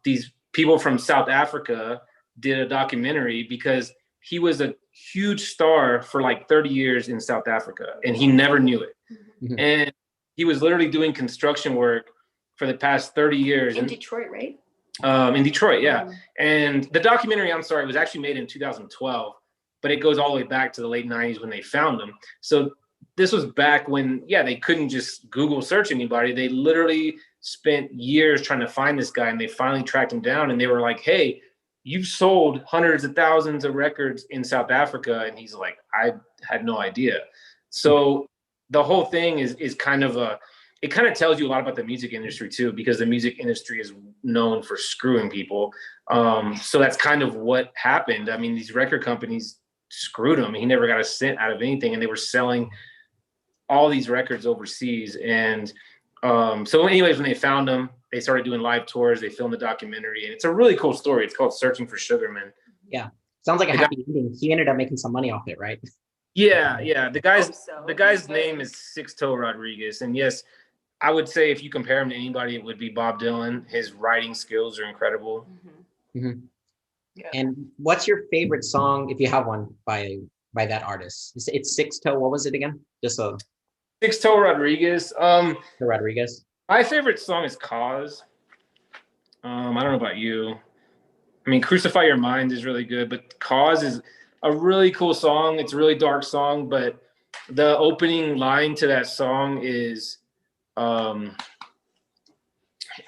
these people from South Africa did a documentary because he was a huge star for like 30 years in South Africa, and he never knew it. Mhm. And he was literally doing construction work for the past 30 years. in Detroit, right? In Detroit, yeah. And the documentary, I'm sorry, was actually made in 2012, but it goes all the way back to the late 90s when they found him. So this was back when, they couldn't just Google search anybody. They literally spent years trying to find this guy, and they finally tracked him down, and they were like, hey, you've sold hundreds of thousands of records in South Africa. And he's like, I had no idea. So the whole thing is kind of it kind of tells you a lot about the music industry too, because the music industry is known for screwing people. So that's kind of what happened. I mean, these record companies screwed him. He never got a cent out of anything, and they were selling all these records overseas. And so anyways, when they found him, they started doing live tours. They filmed the documentary, and it's a really cool story. It's called Searching for Sugarman. Yeah. Sounds like a happy ending. He ended up making some money off it, right? Yeah. The So. guy's name is Sixto Rodriguez. And yes, I would say if you compare him to anybody, it would be Bob Dylan. His writing skills are incredible. Mhm. Yeah. And what's your favorite song, if you have one, by that artist? It's Sixto. What was it again? Just so Sixto Rodriguez. the Rodriguez. My favorite song is Cause. I don't know about you. I mean, Crucify Your Mind is really good, but Cause is a really cool song. It's a really dark song, but the opening line to that song is, I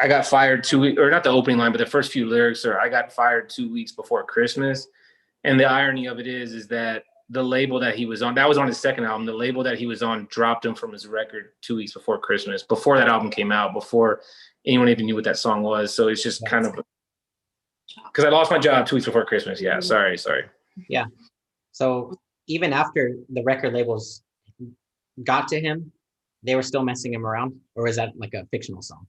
got fired 2 weeks, or not the opening line, but the first few lyrics are, I got fired 2 weeks before Christmas. And the irony of it is that the label that he was on, that was on his second album, the label that he was on dropped him from his record 2 weeks before Christmas, before that album came out, before anyone even knew what that song was. So it's just kind of, because I lost my job 2 weeks before Christmas. Yeah, sorry. Yeah. So even after the record labels got to him, they were still messing him around? Or is that like a fictional song?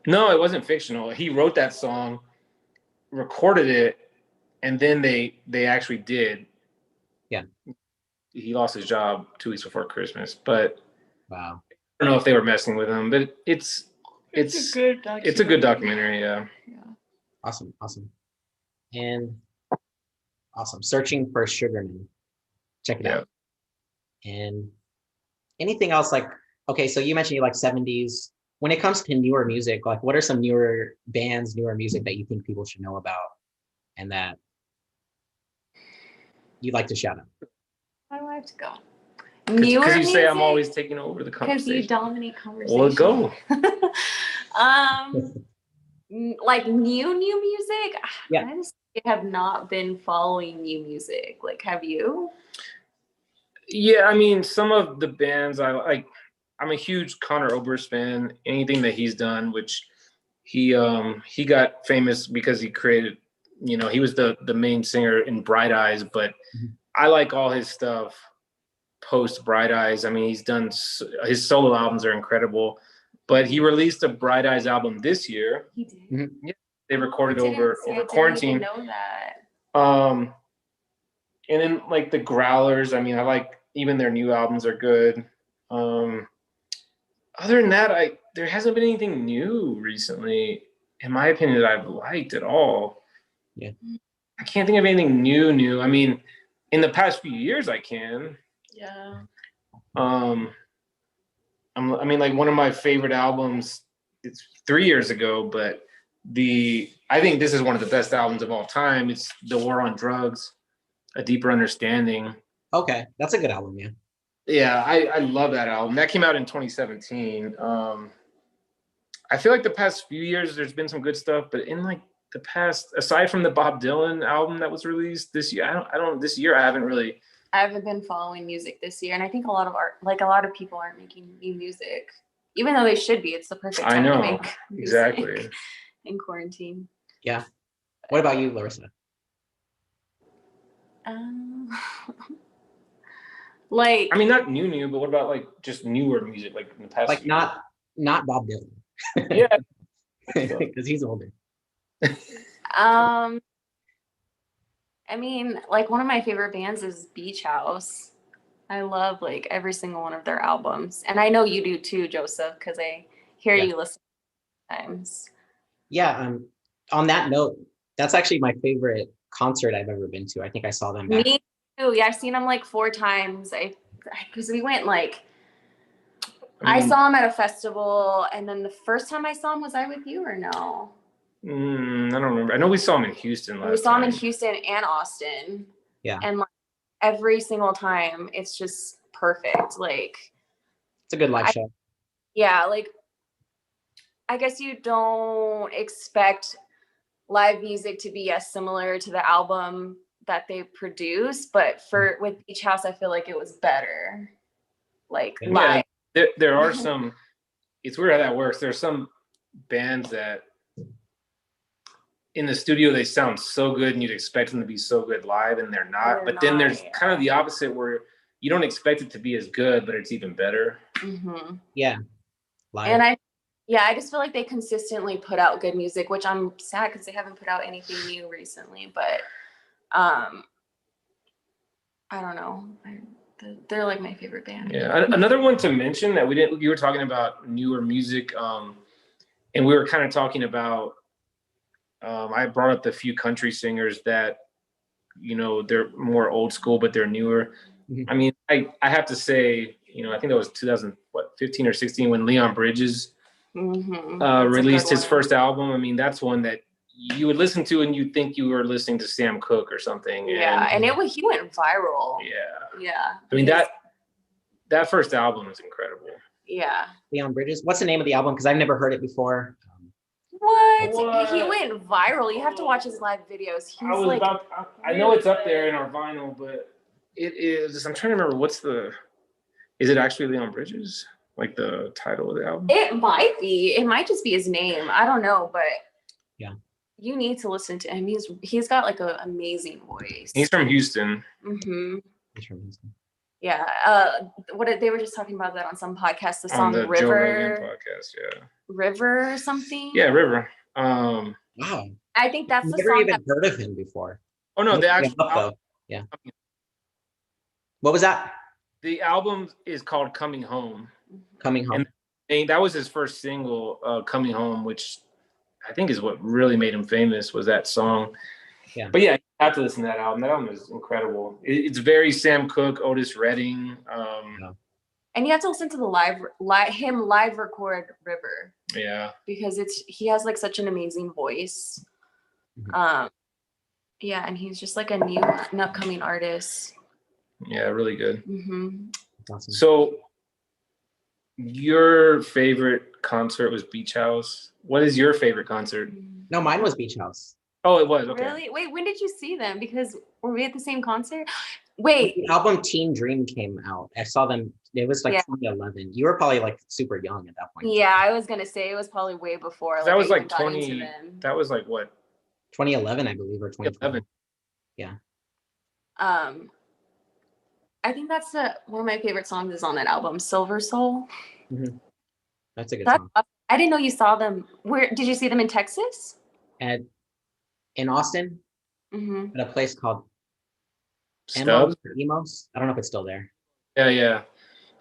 No, it wasn't fictional. He wrote that song, recorded it, and then they actually did. Yeah. He lost his job 2 weeks before Christmas, but Wow. I don't know if they were messing with him, but it's a good documentary. Yeah. Awesome. And awesome. Searching for Sugarman. Check it out. And anything else like, okay, so you mentioned you like 70s. When it comes to newer music, like what are some newer bands, newer music that you think people should know about and that you'd like to shout out? How do I have to go? Because you music? say I'm always taking over the Because conversation. you dominate conversation. Well, go. Like new music. Yeah. I just have not been following new music. Like, have you? Yeah, I mean, some of the bands I like. I'm a huge Conor Oberst fan. Anything that he's done, which he got famous because he created. You know, he was the main singer in Bright Eyes, but I like all his stuff post Bright Eyes. I mean, he's done his solo albums are incredible. But he released a Bright Eyes album this year. He did. Mhm. They recorded over I didn't quarantine. even know that. And then like the Growlers, I mean, I like even their new albums are good. Other than that, there hasn't been anything new recently, in my opinion, that I've liked at all. Yeah. I can't think of anything new. I mean, in the past few years, I can. Yeah. I mean, like one of my favorite albums, it's 3 years ago, but I think this is one of the best albums of all time. It's The War on Drugs, A Deeper Understanding. Okay, that's a good album. Yeah. Yeah, I love that album. That came out in 2017. I feel like the past few years there's been some good stuff, but in like the past, aside from the Bob Dylan album that was released this year, this year I haven't really. I haven't been following music this year, and I think a lot of people aren't making new music, even though they should be. It's the perfect time to make music exactly in quarantine. Yeah. What about you, Larissa? Like, I mean, not new, but what about like just newer music, like in the past? Like not Bob Dylan. Yeah, because he's older. I mean, like one of my favorite bands is Beach House. I love like every single one of their albums, and I know you do too, Joseph, because I hear you listen sometimes. Yeah. On that note, that's actually my favorite concert I've ever been to. I think I saw them back. Me too. Yeah, I've seen them like 4 times. Because we went like. I saw him at a festival, and then the first time I saw him, was I with you or no? I don't remember. I know we saw him in Houston last time. We saw him in Houston and Austin. Yeah. And like every single time, it's just perfect. Like, it's a good live show. Yeah, like I guess you don't expect live music to be as similar to the album that they produce, but with Beach House, I feel like it was better. Like live. There are some. It's weird how that works. There are some bands that in the studio they sound so good, and you'd expect them to be so good live, and they're not. But then there's kind of the opposite, where you don't expect it to be as good, but it's even better. Mm-hmm. Yeah, live. And I just feel like they consistently put out good music, which I'm sad because they haven't put out anything new recently. But I don't know. They're like my favorite band. Yeah, another one to mention that we didn't. You were talking about newer music, and we were kind of talking about. I brought up the few country singers that, they're more old school, but they're newer. Mm-hmm. I mean, I have to say, I think that was 2015 or 16 when Leon Bridges released his first album. I mean, that's one that you would listen to and you'd think you were listening to Sam Cooke or something. Yeah, and he went viral. Yeah. I mean, that first album is incredible. Yeah. Leon Bridges. What's the name of the album? Because I've never heard it before. What? He went viral. You have to watch his live videos. I know it's up there in our vinyl, but it is. I'm trying to remember is it actually Leon Bridges? Like the title of the album? It might be. It might just be his name. I don't know, but yeah. You need to listen to him. He's got like an amazing voice. He's from Houston. Mm-hmm. He's from Houston. Yeah. They were just talking about that on some podcast. The song on the River. Joe Rogan podcast, yeah. River or something. Yeah, River. Wow. I think that's the never song. Even heard of him before. Oh no, the actual. Yeah. What was that? The album is called Coming Home. Coming Home. And that was his first single, Coming Home, which I think is what really made him famous, was that song. Yeah. But yeah, you have to listen to that album. That album is incredible. It's very Sam Cooke, Otis Redding. And you have to listen to the live record River. Yeah. Because he has like such an amazing voice. Mm-hmm. Yeah, and he's just like an upcoming artist. Yeah, really good. Mm-hmm. Awesome. So your favorite concert was Beach House. What is your favorite concert? No, mine was Beach House. Oh, it was. Okay. Really? Wait, when did you see them? Because were we at the same concert? Wait. The album Teen Dream came out. I saw them. It was like 2011. You were probably like super young at that point. Yeah, I was gonna say it was probably way before. That was like 20. That was like what? 2011, I believe, or 2011. Yeah. I think that's one of my favorite songs is on that album, Silver Soul. Mm-hmm. That's a good That's song. awesome. I didn't know you saw them. Where did you see them in Texas? And in Austin, Hmm. at a place called Emos Stubbs. or Emos. I don't know if it's still there. Yeah, yeah.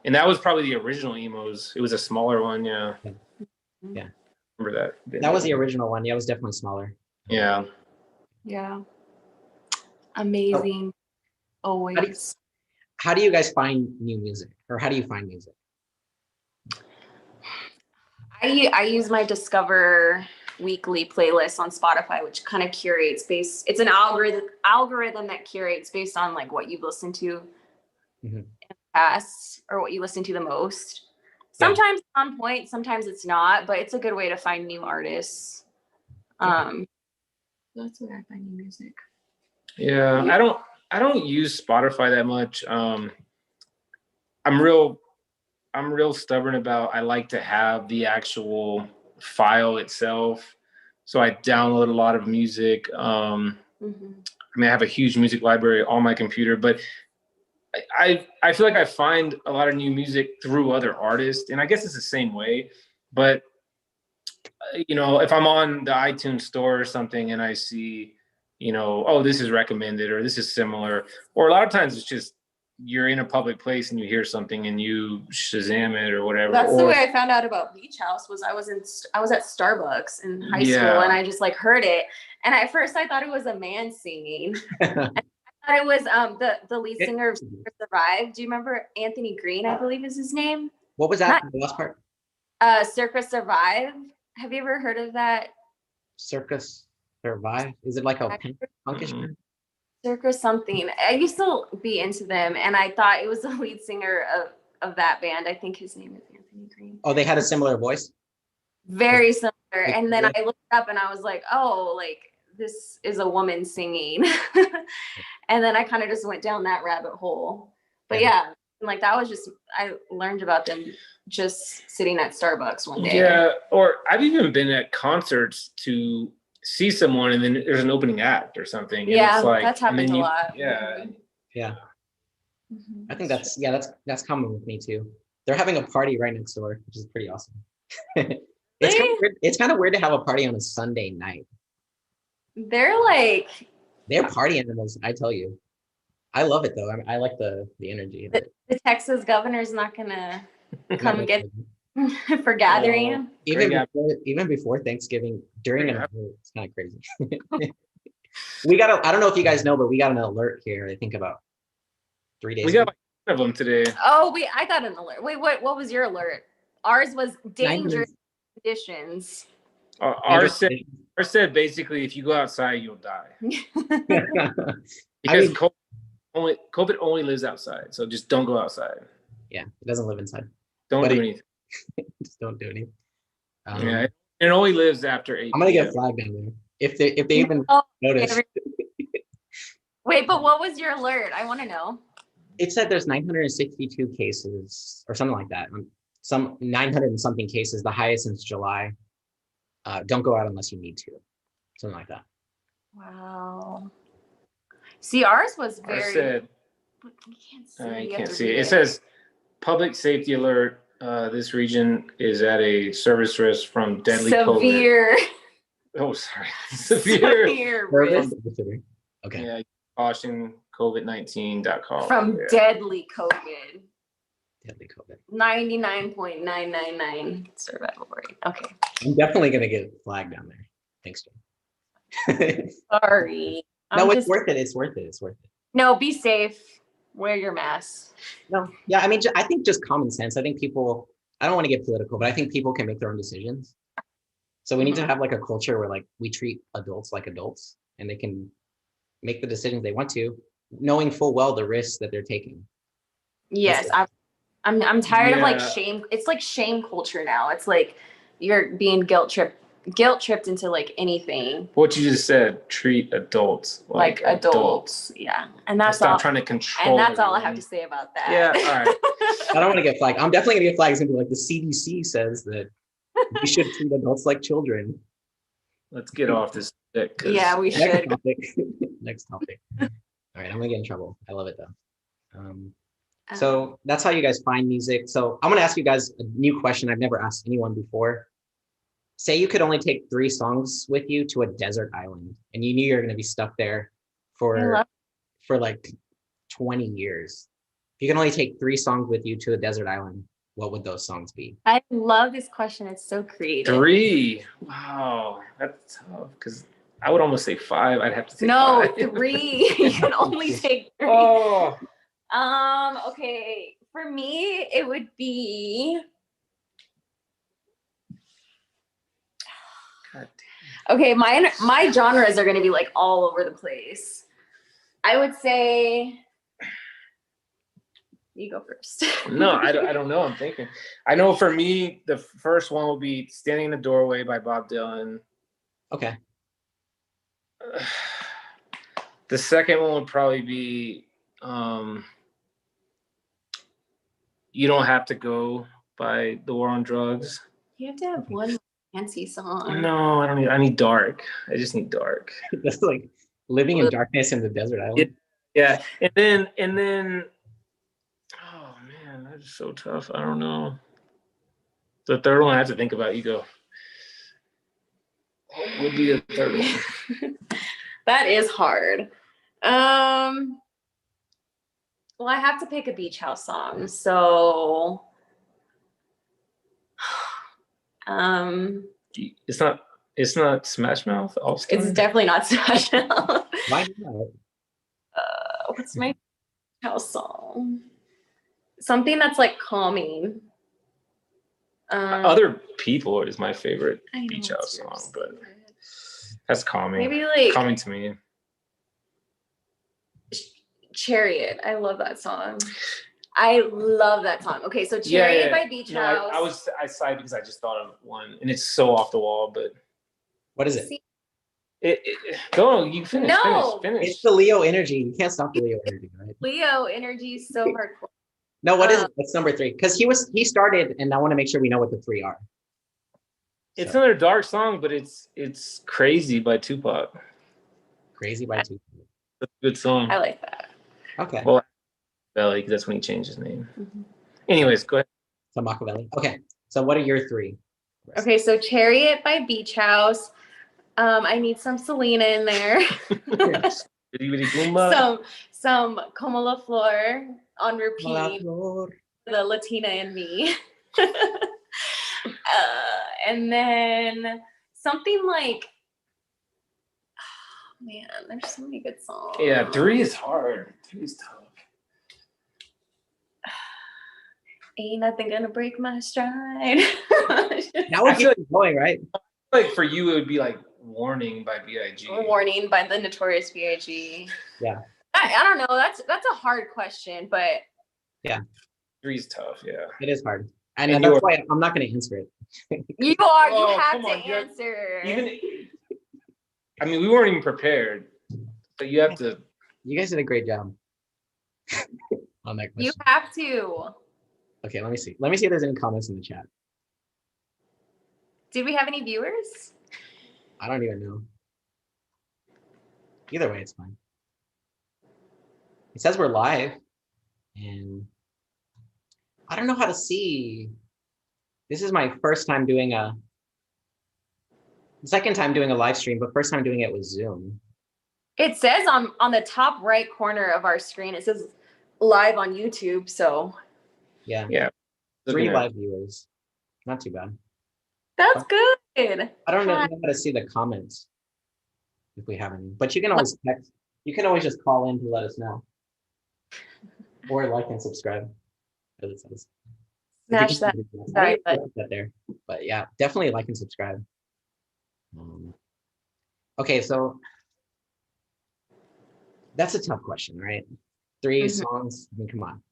And that was probably the original emos. It was a smaller one. Yeah. Yeah. Remember that? That was the original one. Yeah, it was definitely smaller. Yeah. Yeah. Amazing. Always. How do you guys find new music, or how do you find music? I use my Discover weekly playlist on Spotify, which kind of curates based. It's an algorithm that curates based on like what you've listened to Mhm. in the past or what you listen to the most. Yeah. Sometimes it's on point, sometimes it's not, but it's a good way to find new artists. That's where I find new music. Yeah. I don't use Spotify that much. I'm real stubborn about I like to have the actual file itself. So I download a lot of music. Mhm. I mean, I have a huge music library on my computer, but I feel like I find a lot of new music through other artists, and I guess it's the same way. But if I'm on the iTunes store or something and I see, oh, this is recommended or this is similar, or a lot of times it's just you're in a public place and you hear something and you Shazam it or whatever. That's or, the way I found out about Beach House. Was I was at Starbucks in high Yeah. school, and I just like heard it, and at first I thought it was a man singing. I thought it was the lead singer of Circa Survive. Do you remember Anthony Green? I believe is his name. What was that? The last part? Circa Survive. Have you ever heard of that? Circus Survive? Is it like a punkish? Mhm. Circa something. I used to be into them, and I thought it was the lead singer of that band. I think his name is Anthony Green. Oh, they had a similar voice? Very similar. Like, And then yeah. I looked up and I was like, oh, like this is a woman singing. And then I kind of just went down that rabbit hole. But yeah, like that was just, I learned about them just sitting at Starbucks one day. Yeah, or I've even been at concerts to see someone and then there's an opening act or something. And Yeah, it's like, that's and happened then a lot. Yeah. Yeah. Mhm. I think that's common with me too. They're having a party right next door, which is pretty awesome. It's kind of weird to have a party on a Sunday night. They're like, They're party animals, I tell you. I love it though. I like the energy. of it. the Texas governor's not gonna come Not get really. for gathering. Even before Thanksgiving, during Yeah. an alert, it's kind of crazy. I don't know if you guys know, but we got an alert here, I think about 3 days We got ago. like 10 of them today. Oh, wait, I got an alert. Wait, what was your alert? Ours was 900 dangerous conditions. Ours said basically if you go outside, you'll die. Because COVID only lives outside. So just don't go outside. Yeah, it doesn't live inside. Don't But do anything. Just don't do anything. Yeah, it only lives after 8 I'm gonna p.m. get flagged down there if they even Oh, notice. Wait, but what was your alert? I want to know. It said there's 962 cases or something like that. Some 900 and something cases, the highest since July. Don't go out unless you need to. Something like that. Wow. See, ours was Ours very. said, You can't see. you You have can't to see read it. It says public safety alert. This region is at a service risk from deadly COVID. severe. Oh, sorry. Severe. Severe Service? risk Okay. Yeah, caution COVID-19.com. from Yeah. deadly COVID. Deadly COVID. 99.999 survival rate. Okay. I'm definitely gonna get flagged down there. Thanks, Jim. Sorry. No, I'm it's just- worth it. It's worth it. It's worth it. No, be safe. Wear your mask. No, yeah, I mean, I think just common sense. I think people, I don't want to get political, but I think people can make their own decisions. So we need to have like a culture where like we treat adults like adults and they can make the decisions they want to, knowing full well the risks that they're taking. Yes, I'm tired of like Yeah. shame. It's like shame culture now. It's like you're being guilt tripped into like anything. What you just said, treat adults Like adults. Yeah. And that's Stop all. trying to control. And that's all I have everyone. to say about that. Yeah, all right. I don't want to get flagged. I'm definitely gonna get flagged. It's gonna be like the CDC says that we should treat adults like children. Let's get off this stick. 'cause Yeah, we Next should. topic. Next topic. All right, I'm gonna get in trouble. I love it though. So that's how you guys find music. So I'm gonna ask you guys a new question I've never asked anyone before. Say you could only take 3 songs with you to a desert island, and you knew you're gonna be stuck there I love for like 20 years. If you can only take 3 songs with you to a desert island, what would those songs be? I love this question. It's so creative. 3. Wow, that's tough because I would almost say 5. I'd have to take No, 5. 3. You can only take 3. Oh, Okay. For me, it would be God okay. My genres are gonna be like all over the place. I would say you go first. damn. No, I don't know. I'm thinking. I know for me, the first one will be "Standing in the Doorway" by Bob Dylan. Okay. The second one would probably be "You Don't Have to Go" by The War on Drugs. You have to have one fancy song. No, I don't need. I need dark. I just need dark. That's like living in darkness in the desert island. Yeah, and then. Oh man, that's so tough. I don't know. The third one I have to think about. You go. What would be the third one? That is hard. Well, I have to pick a beach house song. So It's not Smash Mouth All Star. it's definitely not special. Why not? What's my house song? Something that's like calming. Other People is my favorite I know beach it's house yours. song, but that's calming. Maybe like Calming to me. Chariot. I love that song. I love that song. Okay, so Chariot by Beach No, House. I sighed because I just thought of one, and it's so off the wall. But What is it? See, go. You finish. No. Finish. It's the Leo energy. You can't stop the Leo energy, right? Leo energy is so hardcore. No, what is it? What's number 3? Because he started, and I want to make sure we know what the 3 are. It's So, another dark song, but it's "Crazy" by Tupac. Crazy by 2. That's a good song. I like that. Okay. Well, Belly, because that's when he changed his name. Mhm. Anyways, go ahead. So Machiavelli. Okay. So what are your 3? Okay, so Chariot by Beach House. I need some Selena in there. Bitty Bitty Boomba. some Como La Flor on repeat. Malaflor. The Latina in me. And then something like, oh man, there's so many good songs. Yeah, 3 is hard. 3 is tough. Ain't nothing gonna break my stride. That would I feel get you going, right? Like for you, it would be like "Warning" by B.I.G. Warning by the Notorious B.I.G. Yeah. I don't know. That's a hard question, but 3 is tough. Yeah. It is hard. And And that's you're- why I'm not going to answer it. you Oh, have come to on, you have- answer. I mean, we weren't even prepared, but you have to. You guys did a great job on that You question. have to. Okay, let me see. Let me see if there's any comments in the chat. Did we have any viewers? I don't even know. Either way, it's fine. It says we're live, and I don't know how to see. This is my first time doing second time doing a live stream, but first time doing it with Zoom. It says on the top right corner of our screen, it says live on YouTube. So Yeah. Yeah. 3 live viewers. Not too bad. that's good. I don't know how to see the comments if we have any, but you can always text. You can always just call in to let us know, or like and subscribe, as it says. Smash that. I didn't put that there, but yeah, definitely like and subscribe. Okay, so that's a tough question, right? 3 Mhm. songs. I mean, come on.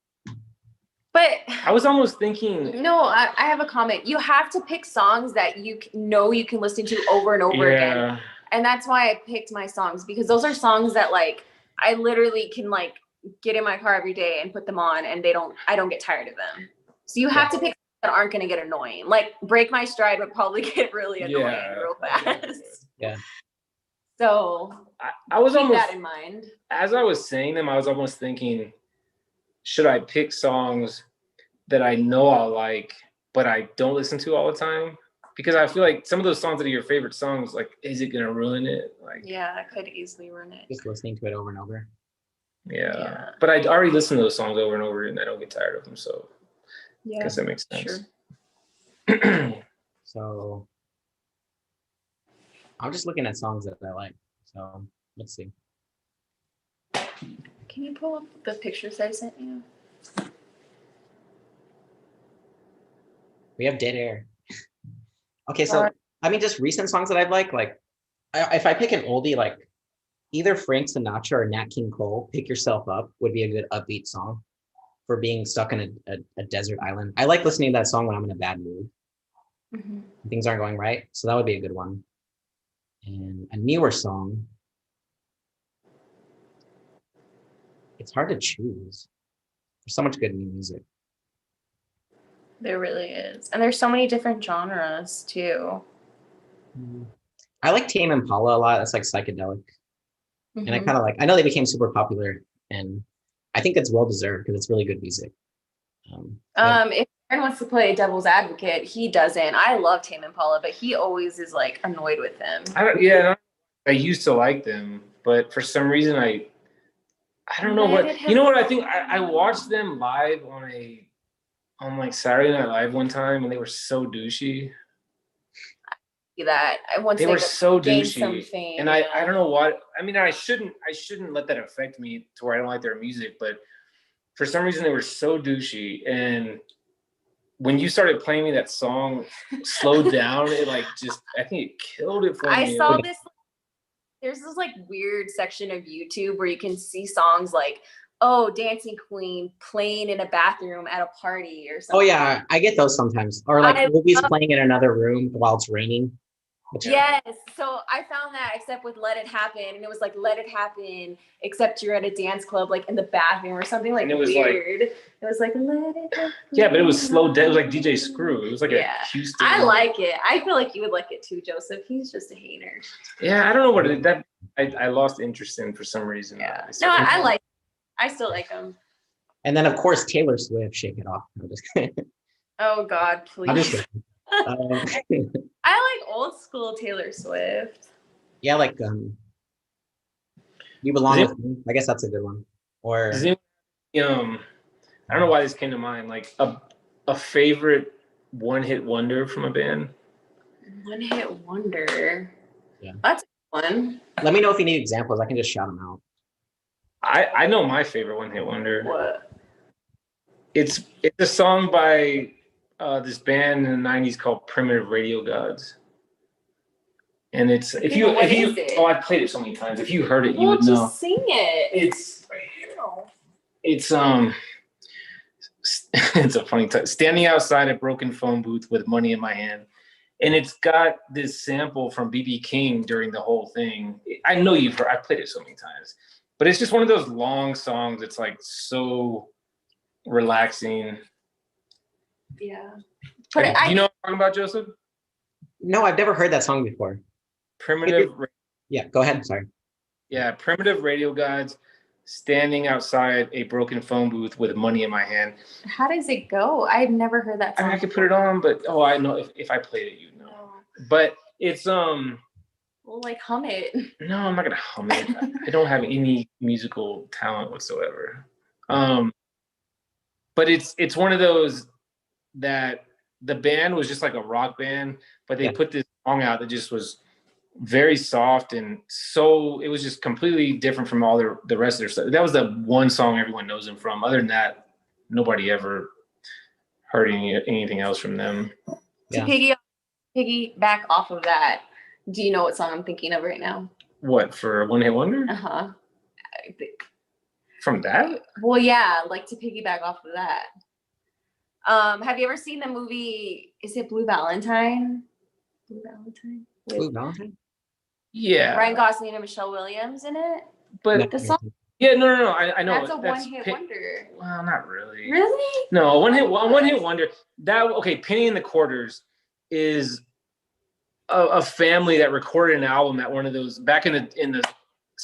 But I was almost thinking. no, I have a comment. You have to pick songs that you know you can listen to over and over again. Yeah. And that's why I picked my songs, because those are songs that like I literally can like get in my car every day and put them on, and I don't get tired of them. So you have to pick that aren't going to get annoying. Like Break My Stride would probably get really annoying real fast. Yeah. So I was keep almost, that in mind. as I was saying them, I was almost thinking should I pick songs that I know I'll like, but I don't listen to all the time? Because I feel like some of those songs that are your favorite songs, like, is it gonna ruin it? Like, Yeah, that could easily ruin it. Just listening to it over and over. yeah. But I already listen to those songs over and over, and I don't get tired of them. So Yeah, I guess that makes sense. sure. So I'm just looking at songs that I like. So let's see. Can you pull up the pictures I sent you? We have Dead Air. Okay, so I mean, just recent songs that I've liked. Like, if I pick an oldie, like either Frank Sinatra or Nat King Cole, "Pick Yourself Up" would be a good upbeat song for being stuck in a desert island. I like listening to that song when I'm in a bad mood. Mm-hmm. Things aren't going right, so that would be a good one. And a newer song. It's hard to choose. There's so much good new music. There really is. And there's so many different genres too. I like Tame Impala a lot. That's like psychedelic. And I Mhm. kind of like, I know they became super popular and I think it's well deserved because it's really good music. If Aaron wants to play devil's advocate, he doesn't. I love Tame Impala, but he always is like annoyed with him. I used to like them, but for some reason I don't know what. You know what I think? I watched them live on like Saturday Night Live one time, and they were so douchey. That once They were so gain douchey, some fame, and I don't know what. I mean, I shouldn't let that affect me to where I don't like their music, but for some reason they were so douchey. And when you started playing me that song, "Slow Down," it like just I think it killed it for me. I saw this. There's this like weird section of YouTube where you can see songs like, "Oh, Dancing Queen" playing in a bathroom at a party or something. Oh yeah, I get those sometimes. Or like movies playing in another room while it's raining. Yes. So I found that except with Let It Happen. And it was like Let It Happen, except you're at a dance club, like in the bathroom or something like weird. It was like Let It Happen. Yeah, but it was slowed down. It was like DJ Screw. It was like a Houston. I like it. I feel like you would like it too, Joseph. He's just a hater. Yeah, I don't know what it, that I lost interest in for some reason. Yeah. No, I like it. I still like him. And then of course Taylor Swift, "Shake It Off." I'm just kidding. Oh God, please. I'm just kidding. I like old school Taylor Swift. Yeah, like "You Belong With Me." I guess that's a good one. Or I don't know why this came to mind. Like a favorite one-hit wonder from a band. One-hit wonder. Yeah, that's one. Let me know if you need examples. I can just shout them out. I know my favorite one-hit wonder. What? It's a song by this band in the 90s called Primitive Radio Gods. And it's I've played it so many times. If you heard it, you would know. Just sing it. It's it's a funny time. Standing outside a broken phone booth with money in my hand. And it's got this sample from B.B. King during the whole thing. I know I've played it so many times. But it's just one of those long songs. It's like so relaxing. Yeah. But do you know what I'm talking about, Joseph? No, I've never heard that song before. Yeah, go ahead. Sorry. Yeah, Primitive Radio Gods, standing outside a broken phone booth with money in my hand. How does it go? I've never heard that song. I could put it on, but I know if I played it, you'd know. Oh. But it's Well, like hum it. No, I'm not gonna hum it. I don't have any musical talent whatsoever. But it's one of those that the band was just like a rock band, but they put this song out that just was very soft, and so it was just completely different from all the rest of their stuff. That was the one song everyone knows them from. Other than that, nobody ever heard anything else from them. To piggyback off of that, do you know what song I'm thinking of right now? What, for One Hit Wonder? Uh-huh. From that? Well, yeah, like to piggyback off of that. Have you ever seen the movie, is it Blue Valentine? Blue Valentine? Blue Valentine? Yeah. Ryan Gosling and Michelle Williams in it? But the song? Yeah, no. I know. That's a one-hit wonder. Well, not really. Really? No, one hit wonder. Penny in the Quarters is a family that recorded an album at one of those back in the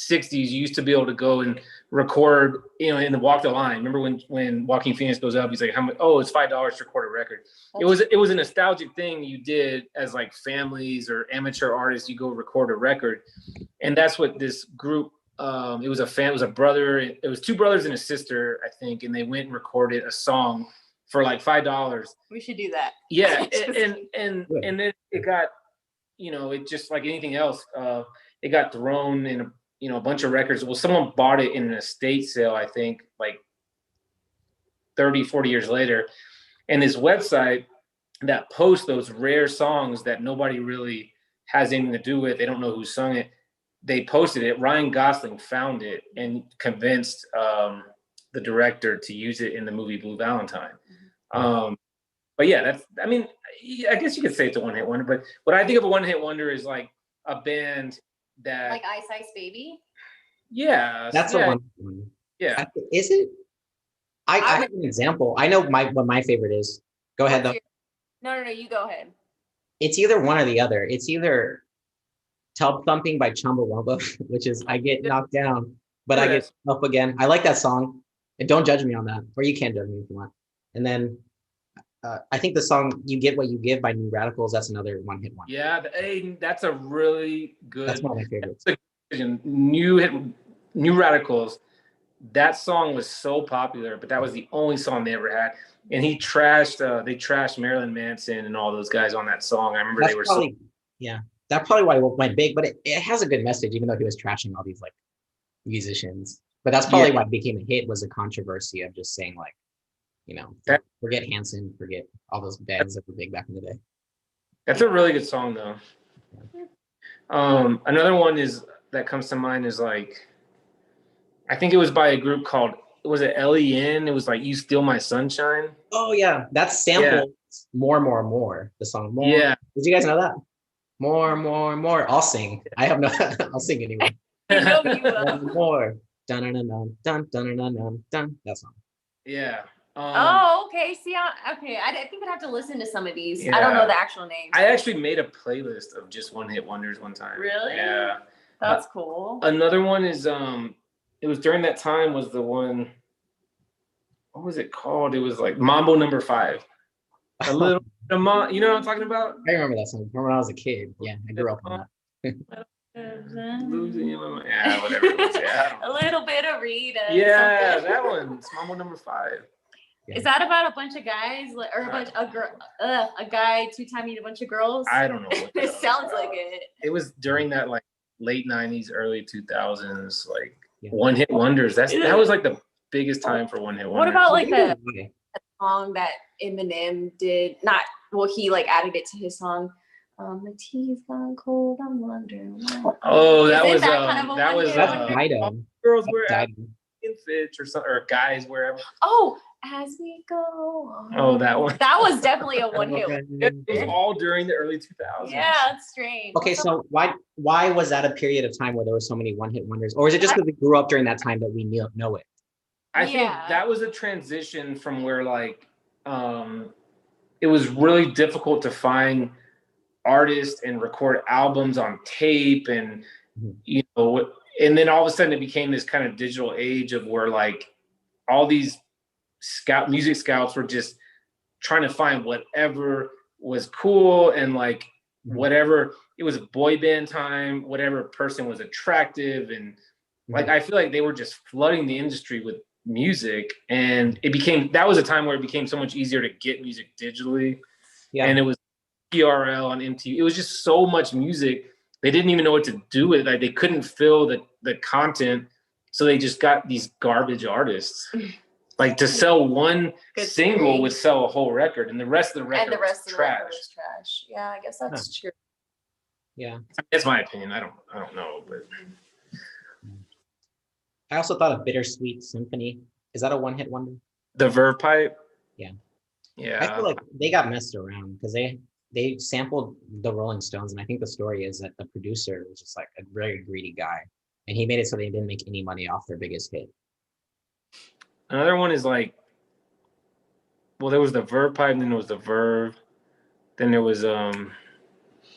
'60s, you used to be able to go and record, in the Walk the Line. Remember when Joaquin Phoenix goes up, he's like, "How much? Oh, it's $5 to record a record." It was a nostalgic thing you did as like families or amateur artists. You go record a record, and that's what this group. It was a brother. It was two brothers and a sister, I think, and they went and recorded a song for like $5. We should do that. Yeah, and then it got, it just like anything else, it got thrown in a bunch of records. Well, someone bought it in an estate sale, I think, like 30, 40 years later. And this website that posts those rare songs that nobody really has anything to do with, they don't know who sung it. They posted it. Ryan Gosling found it and convinced the director to use it in the movie Blue Valentine. But yeah, I guess you could say it's a one-hit wonder. But what I think of a one-hit wonder is like a band that, like Ice Ice Baby. Yeah, That's a one. Yeah, is it? I have an example. I know what my favorite is. Go ahead though. No, you go ahead. It's either one or the other. It's either Tub Thumping by Chumbawamba, which is I get knocked down, but I get up again. I like that song. And don't judge me on that, or you can judge me if you want. And then I think the song "You Get What You Give" by New Radicals. That's another one-hit wonder. Yeah, that's a really good. That's one of my favorites. New Radicals. That song was so popular, but that was the only song they ever had. And they trashed Marilyn Manson and all those guys on that song. I remember that's probably why it went big, but it has a good message, even though he was trashing all these like musicians. But that's probably why it became a hit, was a controversy of just saying like, forget Hanson, forget all those bands that were big back in the day. That's a really good song though. Another one that comes to mind is like, I think it was by a group called, was it LEN? It was like "You Steal My Sunshine." Oh yeah, that's sampled more. The song more. Yeah. Did you guys know that? More. I'll sing. I have no. I'll sing anyway. I know you will. More. Dun dun dun dun dun dun dun dun. That song. Yeah. Okay. See, I think I'd have to listen to some of these. Yeah. I don't know the actual names. I actually made a playlist of just one-hit wonders one time. Really? Yeah. That's cool. Another one is it was during that time, was the one, what was it called? It was like Mambo Number 5. You know what I'm talking about? I remember that song. Remember when I was a kid? Yeah, I grew up on that. Losing your mind. Yeah, whatever it was. Yeah. A little bit of Rita. Yeah, that one. It's Mambo Number 5. Yeah. Is that about a bunch of guys, or a guy two-timing a bunch of girls? I don't know. It sounds like it. It was during that like late '90s, early 2000s, like one-hit wonders. That was like the biggest time for one-hit wonders. What about like the song that Eminem did? He like added it to his song. My tea's gone cold. I'm wondering why. Oh, that was Dido. Girls wear fits or something, or guys wherever. Oh, as we go on. Oh, that one. That was definitely a one-hit. It was all during the early 2000s. Yeah, that's strange. Okay, so why was that a period of time where there were so many one-hit wonders, or is it just because we grew up during that time that we know it? I think that was a transition from where like it was really difficult to find artists and record albums on tape, and and then all of a sudden it became this kind of digital age of where like all these music scouts were just trying to find whatever was cool, and like whatever, it was a boy band time, whatever person was attractive, and like I feel like they were just flooding the industry with music, and that was a time where it became so much easier to get music digitally. And it was PRL on MTV. It was just so much music, they didn't even know what to do with it. Like they couldn't fill the content, so they just got these garbage artists. Like to sell one single would sell a whole record, and the rest of the record was trash. Yeah, I guess that's true. Yeah, that's my opinion. I don't know, but I also thought of Bittersweet Symphony. Is that a one-hit wonder? The Verve Pipe. Yeah. Yeah. I feel like they got messed around because they sampled the Rolling Stones, and I think the story is that the producer was just like a very greedy guy, and he made it so they didn't make any money off their biggest hit. Another one is like, well, there was the Verve Pipe, and then there was the Verve, then there was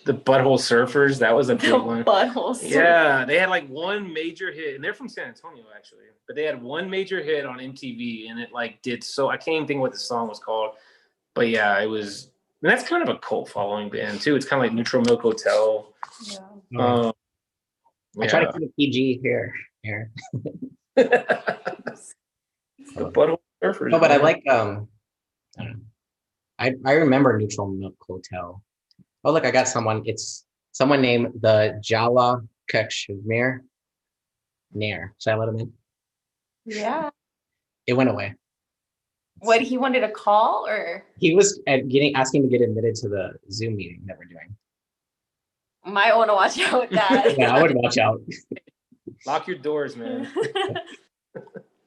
the Butthole Surfers. That was a The big one. Butthole Surfers. Yeah, they had like one major hit, and they're from San Antonio actually. But they had one major hit on MTV, and it like did so. I can't even think what the song was called, but yeah, it was. And that's kind of a cult following band too. It's kind of like Neutral Milk Hotel. Yeah. Um, I try to keep it PG here. The Butthole Surfers. No, but I man. like I don't know. I remember Neutral Milk Hotel. Oh look, I got someone. It's someone named the Jala Kashmir Nair. Should I let him in? Yeah. It went away. What, he wanted a call or He was asking to get admitted to the Zoom meeting that we're doing. might want to watch out with that. Yeah, I would watch out. Lock your doors, man.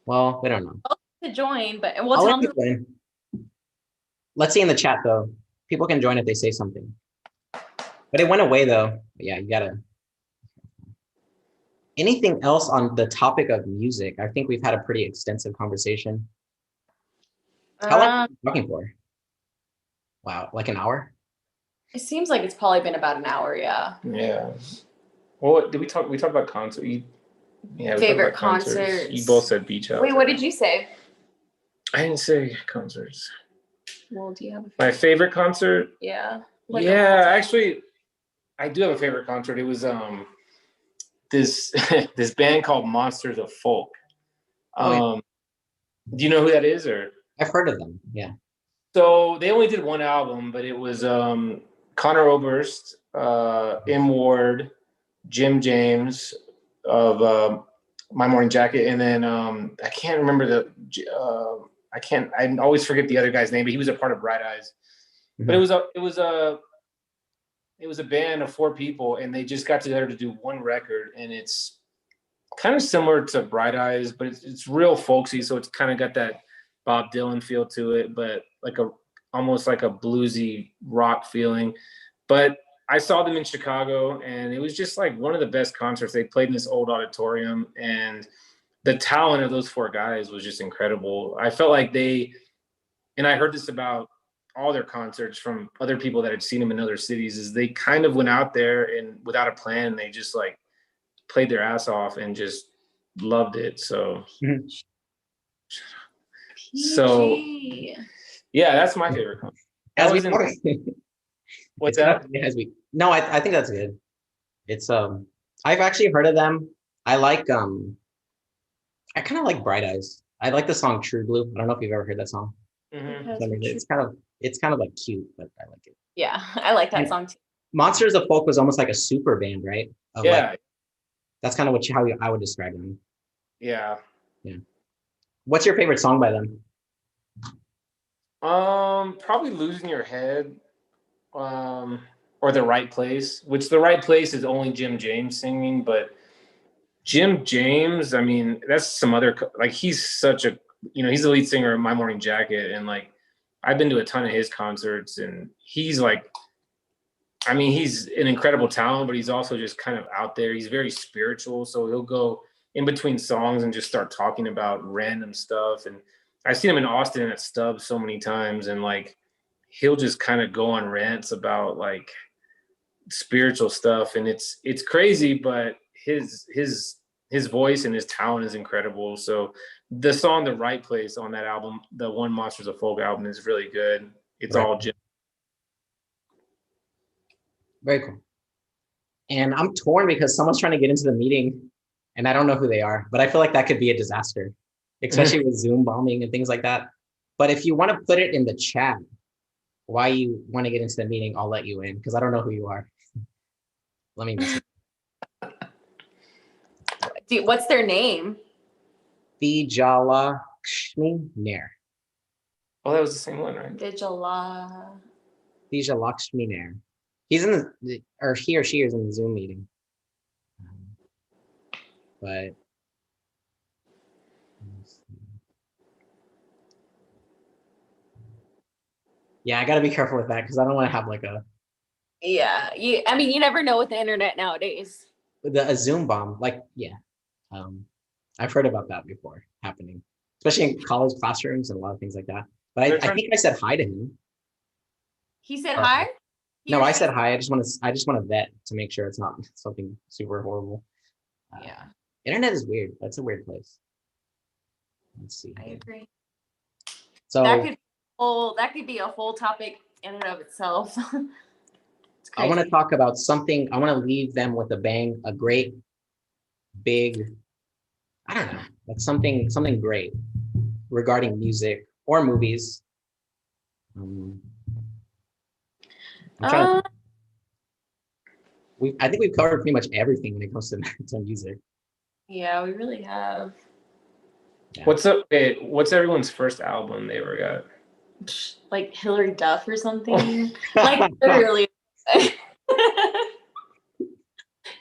Well, we don't know. To join, but we'll I'll tell let them. people in. Let's see in the chat though. People can join if they say something. But it went away though. But yeah, you gotta. Anything else on the topic of music? I think we've had a pretty extensive conversation. How long have you been talking for? Wow, like an hour? It seems like it's probably been about an hour. Yeah. Yeah. Well, did we talk? We talked about concert. Yeah. We talked Favorite about concerts. concerts. You both said beach house. Wait, what did you say? I didn't say concerts. Well, do you have a My favorite concert. yeah? Yeah, actually, I do have a favorite concert. It was this this band called Monsters of Folk. Oh, Do you know who that is, or? I've heard of them. Yeah. So they only did one album, but it was Connor Oberst, M. Ward, Jim James of My Morning Jacket, and then I can't remember I always forget the other guy's name, but he was a part of Bright Eyes. But it was a band of 4 people, and they just got together to do one record, and it's kind of similar to Bright Eyes, but it's real folksy, so it's kind of got that Bob Dylan feel to it, but like almost like a bluesy rock feeling. But I saw them in Chicago, and it was just like one of the best concerts. They played in this old auditorium, and the talent of those 4 guys was just incredible. I felt like and I heard this about all their concerts from other people that had seen them in other cities, is they kind of went out there and without a plan, they just like played their ass off and just loved it. So, So, yeah, that's my favorite concert. As we What's that? No, I think that's good. It's I've actually heard of them. I like I kind of like Bright Eyes. I like the song True Blue. I don't know if you've ever heard that song. Mm-hmm. It's kind of like cute, but I like it. Yeah, I like that song too. Monsters of Folk was almost like a super band, right? Yeah. Like, that's kind of how I would describe them. Yeah. Yeah. What's your favorite song by them? Probably Losing Your Head, or The Right Place, which The Right Place is only Jim James singing, but Jim James, I mean, that's some other, like, he's such a, he's the lead singer of My Morning Jacket, and like, I've been to a ton of his concerts, and he's like, I mean, he's an incredible talent, but he's also just kind of out there. He's very spiritual, so he'll go in between songs and just start talking about random stuff. And I've seen him in Austin at Stubbs so many times, and like, he'll just kind of go on rants about like spiritual stuff, and it's crazy, but his voice and his talent is incredible. So the song The Right Place on that album, the one Monsters of Folk album, is really good. It's all Jim. Very cool. And I'm torn because someone's trying to get into the meeting and I don't know who they are, but I feel like that could be a disaster, especially with Zoom bombing and things like that. But if you want to put it in the chat why you want to get into the meeting, I'll let you in because I don't know who you are. Let me message. What's their name? Vijalakshmi Nair. Oh, that was the same one, right? Vijalakshmi Nair. He's in or he or she is in the Zoom meeting. But yeah, I got to be careful with that because I don't want to have like a I mean, you never know with the internet nowadays. a Zoom bomb. Like, yeah, I've heard about that before happening, especially in college classrooms and a lot of things like that. But I think I said hi to him. He said hi? No, I said hi. I just want to vet to make sure it's not something super horrible. Yeah, Internet is weird. That's a weird place. Let's see. I here. agree. So That could be a whole topic in and of itself. It's I want to crazy. talk about something. I want to leave them with a bang, a great big, I don't know, like something great regarding music or movies. Um, I'm trying to, Uh, I think we've covered pretty much everything when it comes to music. yeah, we really have. Yeah. What's everyone's first album they ever got? Like Hillary Duff or something. Like literally.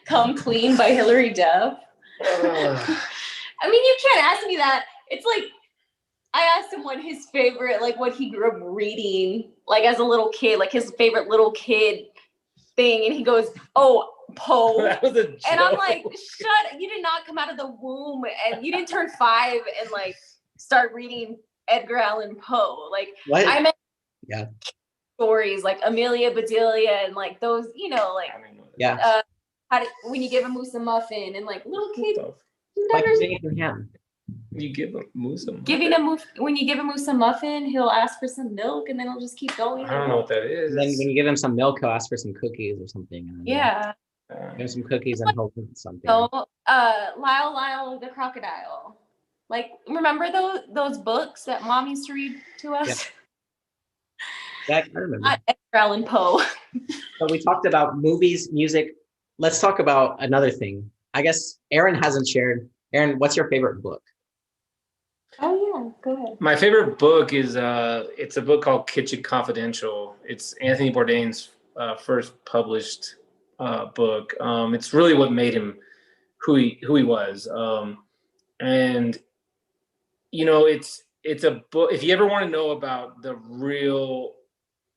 Come Clean by Hillary Duff. I mean, you can't ask me that. It's like I asked him what his favorite, like what he grew up reading, like as a little kid, like his favorite little kid thing, and he goes, "Oh, Poe." That was a joke. And I'm like, "Shut! You did not come out of the womb, and you didn't turn 5 and like start reading Edgar Allan Poe. Like What? I meant Yeah. stories like Amelia Bedelia and like those, you know, like I don't know. Yeah. when you give a moose a muffin and like little kids. Like Nathan Ham. You give a moose a muffin? Giving a moose when you give a moose a muffin, he'll ask for some milk and then he'll just keep going. I don't know what that is. And then when you give him some milk, he'll ask for some cookies or something. And then Yeah. give him some cookies and he'll eat something. So Lyle the crocodile. Like remember those books that mom used to read to us? Yeah, I remember. Not Edgar Allan Poe. So we talked about movies, music. Let's talk about another thing. I guess Aaron hasn't shared. Aaron, what's your favorite book? Oh yeah, go ahead. My favorite book is it's a book called Kitchen Confidential. It's Anthony Bourdain's first published book. It's really what made him who he was. And you know, it's a book. If you ever want to know about the real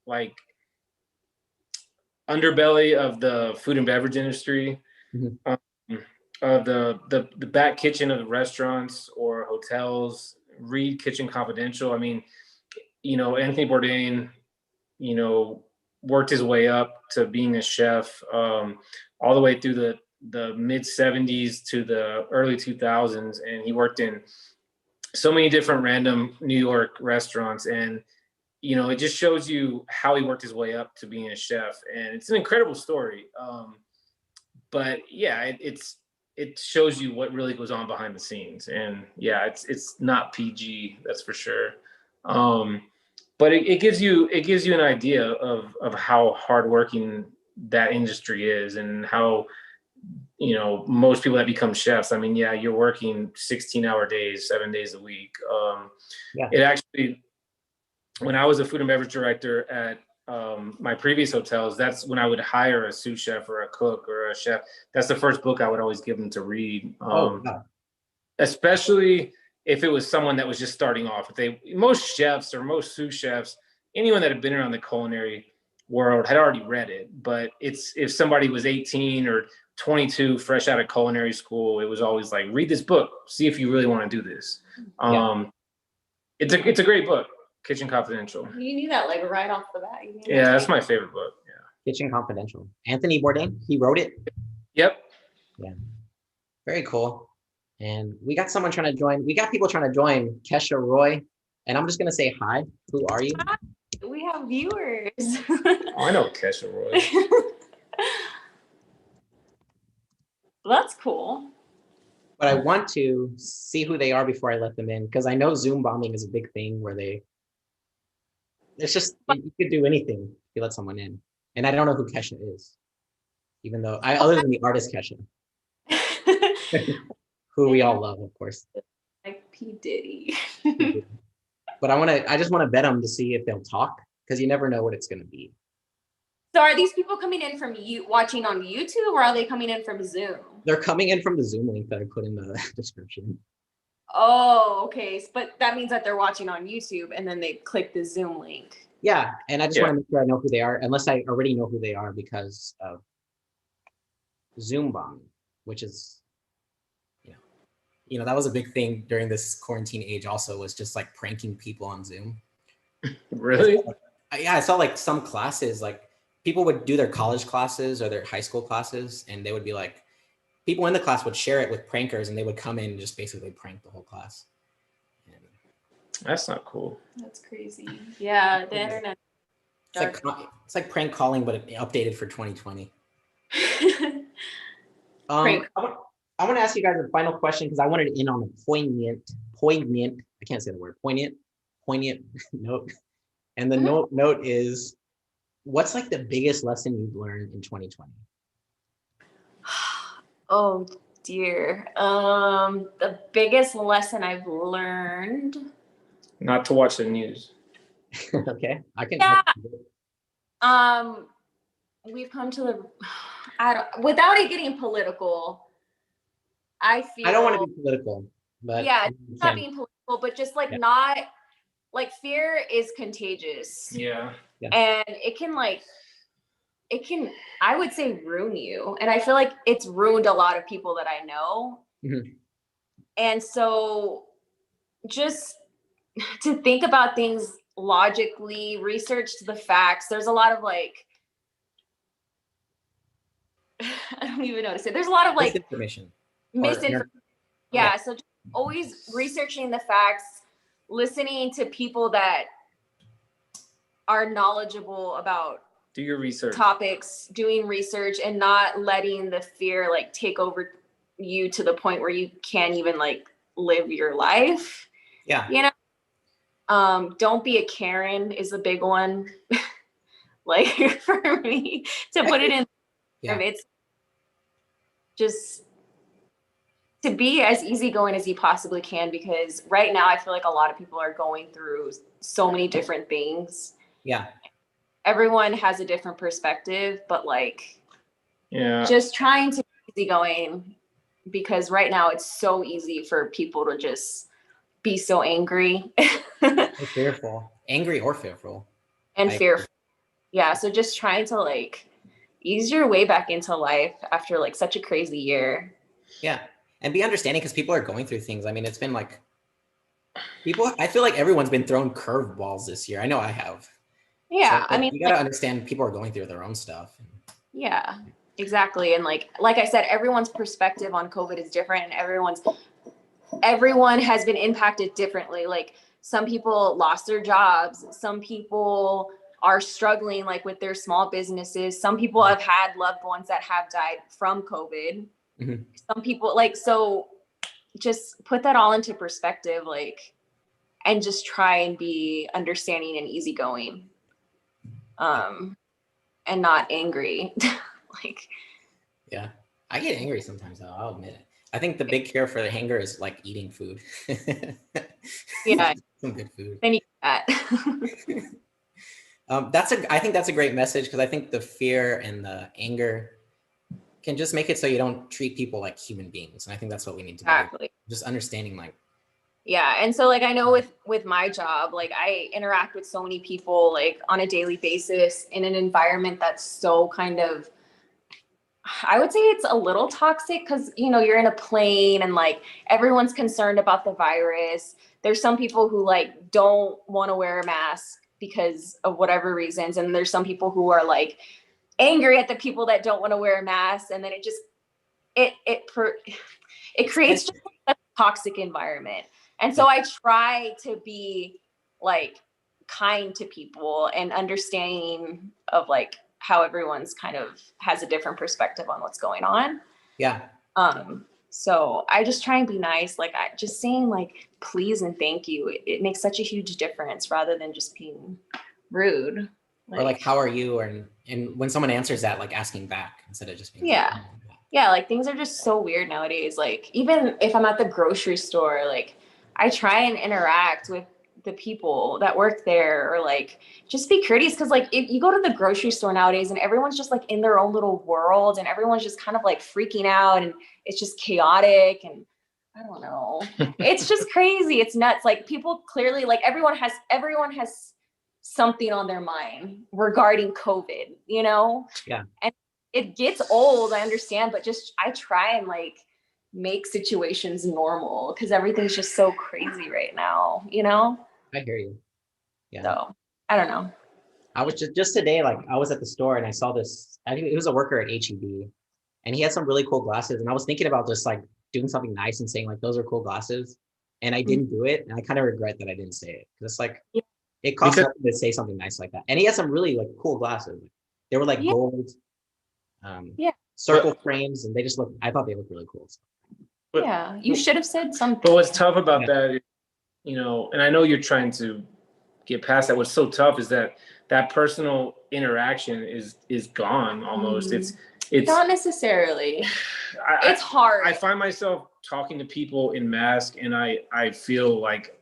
like underbelly of the food and beverage industry, the back kitchen of the restaurants or hotels, read Kitchen Confidential. I mean, you know, Anthony Bourdain, you know, worked his way up to being a chef all the way through the mid 70s to the early 2000s. And he worked in so many different random New York restaurants. And, you know, it just shows you how he worked his way up to being a chef. And it's an incredible story. But yeah, it shows you what really goes on behind the scenes. And yeah, it's not PG, that's for sure. But it gives you an idea of how hardworking that industry is and how, you know, most people that become chefs, I mean, yeah, you're working 16-hour days, 7 days a week. It actually, when I was a food and beverage director at my previous hotels, that's when I would hire a sous chef or a cook or a chef. That's the first book I would always give them to read. Especially if it was someone that was just starting off. Most chefs or most sous chefs, anyone that had been around the culinary world had already read it. But if somebody was 18 or 22, fresh out of culinary school, it was always like, read this book, see if you really want to do this. It's a great book, Kitchen Confidential. You knew that like right off the bat. Yeah, that's my favorite book. Yeah. Kitchen Confidential. Anthony Bourdain, he wrote it. Yep. Yeah. Very cool. And we got someone trying to join. We got people trying to join. Kesha Roy. And I'm just going to say hi. Who are you? Hi, we have viewers. I know Kesha Roy. That's cool. But I want to see who they are before I let them in, because I know Zoom bombing is a big thing where it's just, you could do anything if you let someone in. And I don't know who Kesha is, even though other than the artist Kesha, who we all love, of course. Like P. Diddy. But I just want to bet them to see if they'll talk, because you never know what it's going to be. So are these people coming in from you watching on YouTube, or are they coming in from Zoom? They're coming in from the Zoom link that I put in the description. Oh, okay. But that means that they're watching on YouTube and then they click the Zoom link. Yeah, and I just want to make sure I know who they are, unless I already know who they are because of Zoom bombing, which is, that was a big thing during this quarantine age also, was just like pranking people on Zoom. Really? Yeah, I saw like some classes, like people would do their college classes or their high school classes, and they would be like, people in the class would share it with prankers, and they would come in and just basically prank the whole class. And That's not cool. That's crazy. Yeah, the internet. it's like prank calling, but updated for 2020. Prank. I want to ask you guys a final question because I wanted to end on a poignant, I can't say the word, poignant note. And the note is, what's like the biggest lesson you've learned in 2020? Oh dear. The biggest lesson I've learned. Not to watch the news. Okay, I can. Yeah. We've come to the. Without it getting political, I feel. I don't want to be political, but yeah, it's not being political, but just like not like fear is contagious. Yeah. And it can I would say ruin you. And I feel like it's ruined a lot of people that I know. Mm-hmm. And so just to think about things logically, research the facts. There's a lot of like, I don't even know what to say. There's a lot of like misinformation. Yeah. So just always researching the facts, listening to people that are knowledgeable about do your research topics, doing research, and not letting the fear like take over you to the point where you can't even like live your life. Yeah. You know, don't be a Karen is a big one. Like for me to put it in, it's just to be as easygoing as you possibly can, because right now I feel like a lot of people are going through so many different things. Yeah. Everyone has a different perspective, but like, just trying to be easygoing, because right now it's so easy for people to just be so angry. Fearful, angry or fearful. And fearful. Yeah. So just trying to like ease your way back into life after like such a crazy year. Yeah. And be understanding, because people are going through things. I mean, it's been like I feel like everyone's been thrown curveballs this year. I know I have. Yeah. So, I mean, you got to understand people are going through their own stuff. Yeah, exactly. And like I said, everyone's perspective on COVID is different, and everyone has been impacted differently. Like some people lost their jobs. Some people are struggling like with their small businesses. Some people have had loved ones that have died from COVID. Mm-hmm. Some people so just put that all into perspective, like, and just try and be understanding and easygoing. And not angry. Yeah, I get angry sometimes though, I'll admit it. I think the big cure for the anger is like eating food. Yeah. Some good food. Then you get that. I think that's a great message, because I think the fear and the anger can just make it so you don't treat people like human beings. And I think that's what we need to do. Just understanding like. Yeah. And so like, I know with my job, like I interact with so many people like on a daily basis in an environment that's so kind of, I would say it's a little toxic, because, you know, you're in a plane and like everyone's concerned about the virus. There's some people who like don't want to wear a mask because of whatever reasons. And there's some people who are like angry at the people that don't want to wear a mask. And then it just, it creates just a toxic environment. And so I try to be like kind to people and understanding of like how everyone's kind of has a different perspective on what's going on. Yeah. So I just try and be nice. Like I just saying like, please and thank you. It makes such a huge difference rather than just being rude. Or like, how are you? And when someone answers that, like asking back instead of just being yeah. Yeah. Like things are just so weird nowadays. Like even if I'm at the grocery store, like I try and interact with the people that work there, or like just be courteous, because like if you go to the grocery store nowadays and everyone's just like in their own little world and everyone's just kind of like freaking out and it's just chaotic, and I don't know, it's just crazy, it's nuts. Like people clearly, like everyone has something on their mind regarding COVID, you know? Yeah. And it gets old, I understand, but just I try and like make situations normal, because everything's just so crazy right now, you know? I hear you. Yeah. So I don't know. I was just today, like I was at the store and I saw this, I think it was a worker at HEB and he had some really cool glasses. And I was thinking about just like doing something nice and saying like, those are cool glasses. And I didn't do it. And I kind of regret that I didn't say it. Cause it's like, Yeah. it costs Because nothing to say something nice like that. And he had some really like cool glasses. They were like Yeah. gold, Yeah. circle frames and they just looked, I thought they looked really cool. But- Yeah, you should have said something. But what's tough about Yeah. that, is, and I know you're trying to get past that. What's so tough is that that personal interaction is gone almost. It's Not necessarily. I, It's hard. I find myself talking to people in mask and I feel like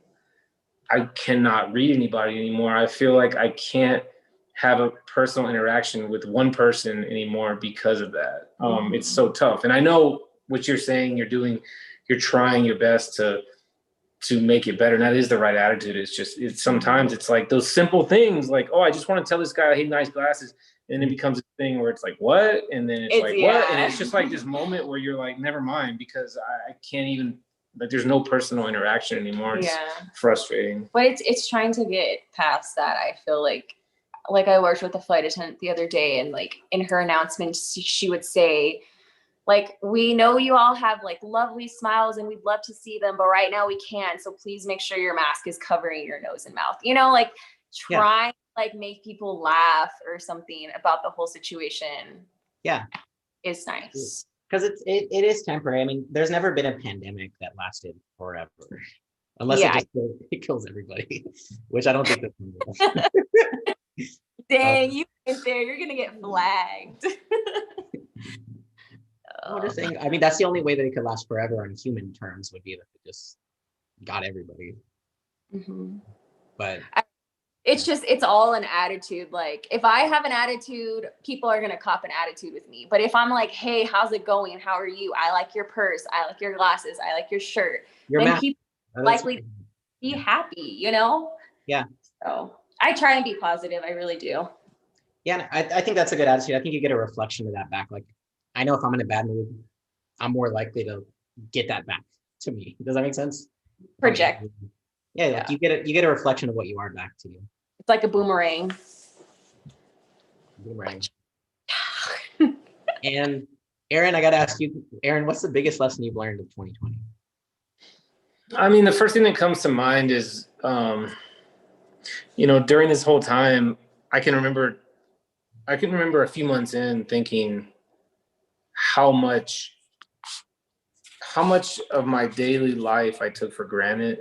I cannot read anybody anymore. I feel like I can't have a personal interaction with one person anymore because of that. It's so tough. And I know what you're saying, you're trying your best to make it better. And that is the right attitude. It's sometimes it's like those simple things like, oh, I just want to tell this guy I hate nice glasses. And it becomes a thing where it's like, what? And then it's like, what? And it's just like this moment where you're like, never mind, because I can't even, like, there's no personal interaction anymore. It's frustrating. But it's trying to get past that. I feel like I worked with a flight attendant the other day, and like in her announcements, she would say, like, we know you all have like lovely smiles and we'd love to see them, but right now we can't. So please make sure your mask is covering your nose and mouth. Like try like make people laugh or something about the whole situation. Yeah. Is nice. Because it is temporary. I mean, there's never been a pandemic that lasted forever. Unless it kills everybody, which I don't think that's Dang, you went there, you're gonna get flagged. I'm just saying, I mean, that's the only way that it could last forever on human terms would be if it just got everybody. But it's all an attitude. Like if I have an attitude, people are gonna cop an attitude with me. But if I'm like, hey, how's it going? How are you? I like your purse. I like your glasses. I like your shirt. Then people are likely to be happy, Yeah. So I try and be positive. I really do. Yeah, I think that's a good attitude. I think you get a reflection of that back. Like, I know if I'm in a bad mood, I'm more likely to get that back to me. Does that make sense? Project. Yeah, like you get a reflection of what you are back to you. It's like a boomerang. Boomerang. And Aaron, I got to ask you, Aaron, what's the biggest lesson you've learned of 2020? I mean, the first thing that comes to mind is, during this whole time, I can remember a few months in thinking how much of my daily life I took for granted.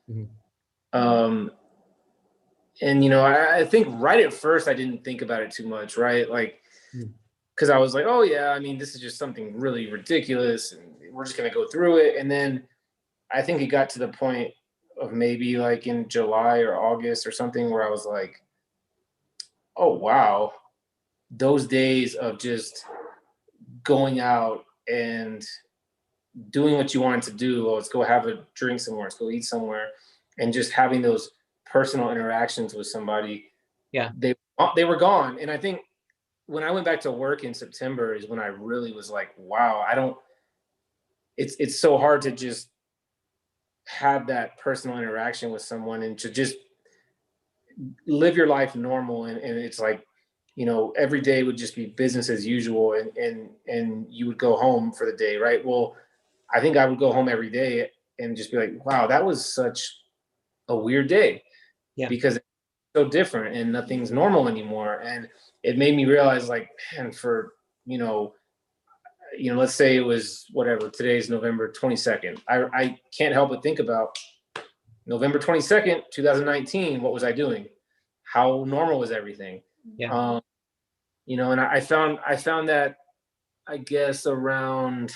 And, I think right at first I didn't think about it too much, right? Like, because I was like, oh yeah, I mean, this is just something really ridiculous and we're just going to go through it. And then I think it got to the point of maybe like in July or August or something where I was like, oh, wow, those days of just going out and doing what you wanted to do. Well, let's go have a drink somewhere, let's go eat somewhere, and just having those personal interactions with somebody. Yeah. They were gone. And I think when I went back to work in September is when I really was like, wow, it's so hard to just have that personal interaction with someone and to just live your life normal. And it's like, every day would just be business as usual and you would go home for the day, right? Well, I think I would go home every day and just be like, wow, that was such a weird day. Yeah. Because it's so different and nothing's normal anymore. And it made me realize, like, man, for, let's say it was whatever, today's November 22nd. I can't help but think about November 22nd, 2019, what was I doing? How normal was everything? Yeah. And I found that, I guess, around,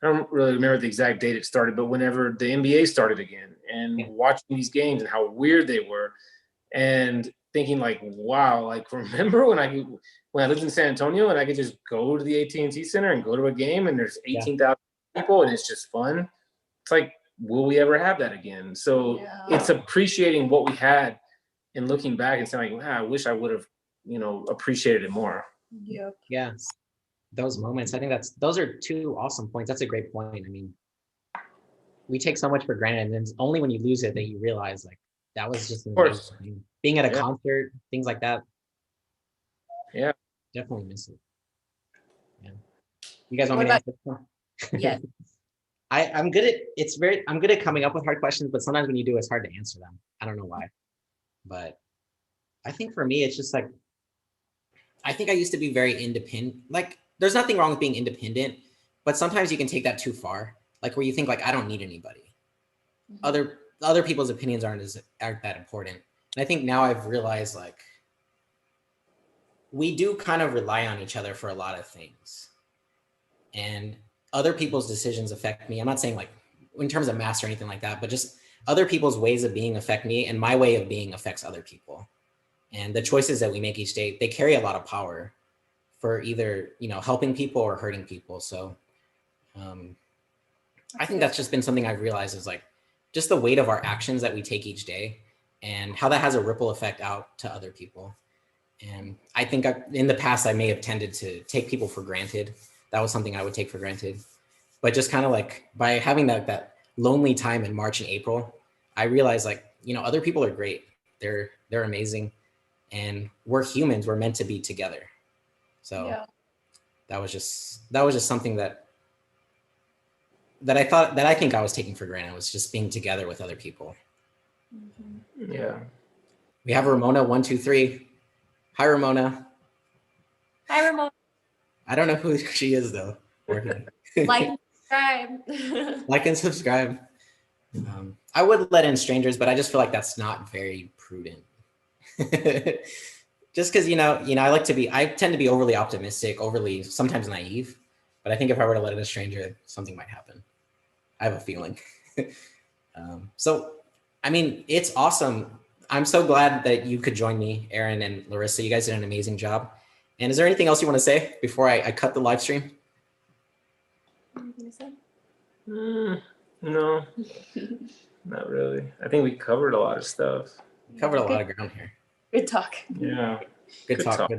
I don't really remember the exact date it started, but whenever the NBA started again and watching these games and how weird they were and thinking like, wow, like remember when I lived in San Antonio and I could just go to the AT&T Center and go to a game and there's 18,000 people and it's just fun. It's like, will we ever have that again? So it's appreciating what we had and looking back and saying like, wow, I wish I would have, appreciated it more. Yep. Yeah. Those moments, I think those are two awesome points. That's a great point. I mean, we take so much for granted, and it's only when you lose it that you realize like that was just amazing. Being at a concert, things like that. Yeah. Definitely miss it. Yeah. You guys want What me to about- answer this one? Yes. I'm good at coming up with hard questions, but sometimes when you do, it's hard to answer them. I don't know why. But I think for me, it's just like, I think I used to be very independent. Like, there's nothing wrong with being independent, but sometimes you can take that too far. Like where you think like, I don't need anybody. Other people's opinions aren't that important. And I think now I've realized like, we do kind of rely on each other for a lot of things. And other people's decisions affect me. I'm not saying like in terms of mass or anything like that, but just other people's ways of being affect me, and my way of being affects other people. And the choices that we make each day, they carry a lot of power for either, helping people or hurting people. So I think that's just been something I've realized is like just the weight of our actions that we take each day and how that has a ripple effect out to other people. And I think in the past, I may have tended to take people for granted. That was something I would take for granted. But just kind of like by having that lonely time in March and April, I realized like, other people are great. They're amazing. And we're humans. We're meant to be together. So Yeah. that was just something that I think I was taking for granted, was just being together with other people. Yeah. We have Ramona 123. Hi, Ramona. Hi, Ramon. I don't know who she is though. Like and subscribe. Like and subscribe. I would let in strangers, but I just feel like that's not very prudent. Just because I tend to be overly optimistic, overly sometimes naive. But I think if I were to let in a stranger, something might happen. I have a feeling. So, I mean, it's awesome. I'm so glad that you could join me, Aaron and Larissa. You guys did an amazing job. And is there anything else you want to say before I cut the live stream? No, not really. I think we covered a lot of stuff. Covered a lot of ground here. Good talk. Yeah. Good talk.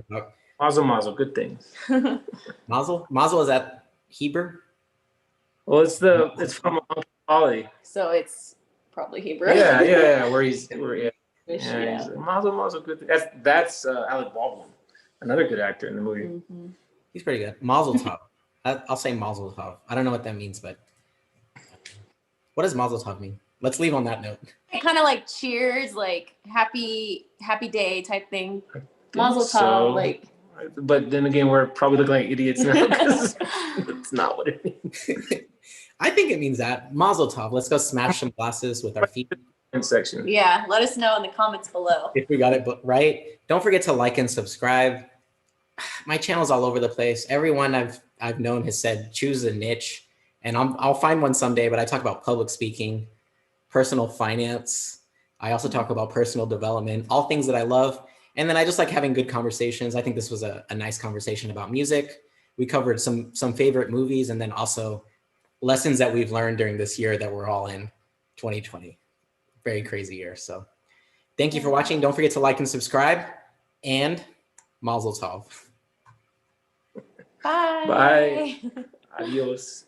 Mazel, mazel, good things. Mazel? Mazel, is that Hebrew? Well, it's from Uncle Polly. So it's probably Hebrew. Yeah. Where Yeah. he's mazel, mazel, good. That's Alec Baldwin, another good actor in the movie. Mm-hmm. He's pretty good. Mazel tov. I'll say mazel tov. I don't know what that means, but what does mazel tov mean? Let's leave on that note. It kind of like cheers, like happy day type thing. Think Mazel tov, so. like. But then again, we're probably looking like idiots now because that's not what it means. I think it means that. Mazel tov. Let's go smash some glasses with our feet. In section. Yeah, let us know in the comments below. If we got it right. Don't forget to like and subscribe. My channel's all over the place. Everyone I've known has said choose a niche, and I'll find one someday. But I talk about public speaking, personal finance. I also talk about personal development, all things that I love. And then I just like having good conversations. I think this was a nice conversation about music. We covered some favorite movies, and then also lessons that we've learned during this year that we're all in 2020. Very crazy year. So thank you for watching. Don't forget to like and subscribe, and Mazel tov. Bye. Bye. Adios.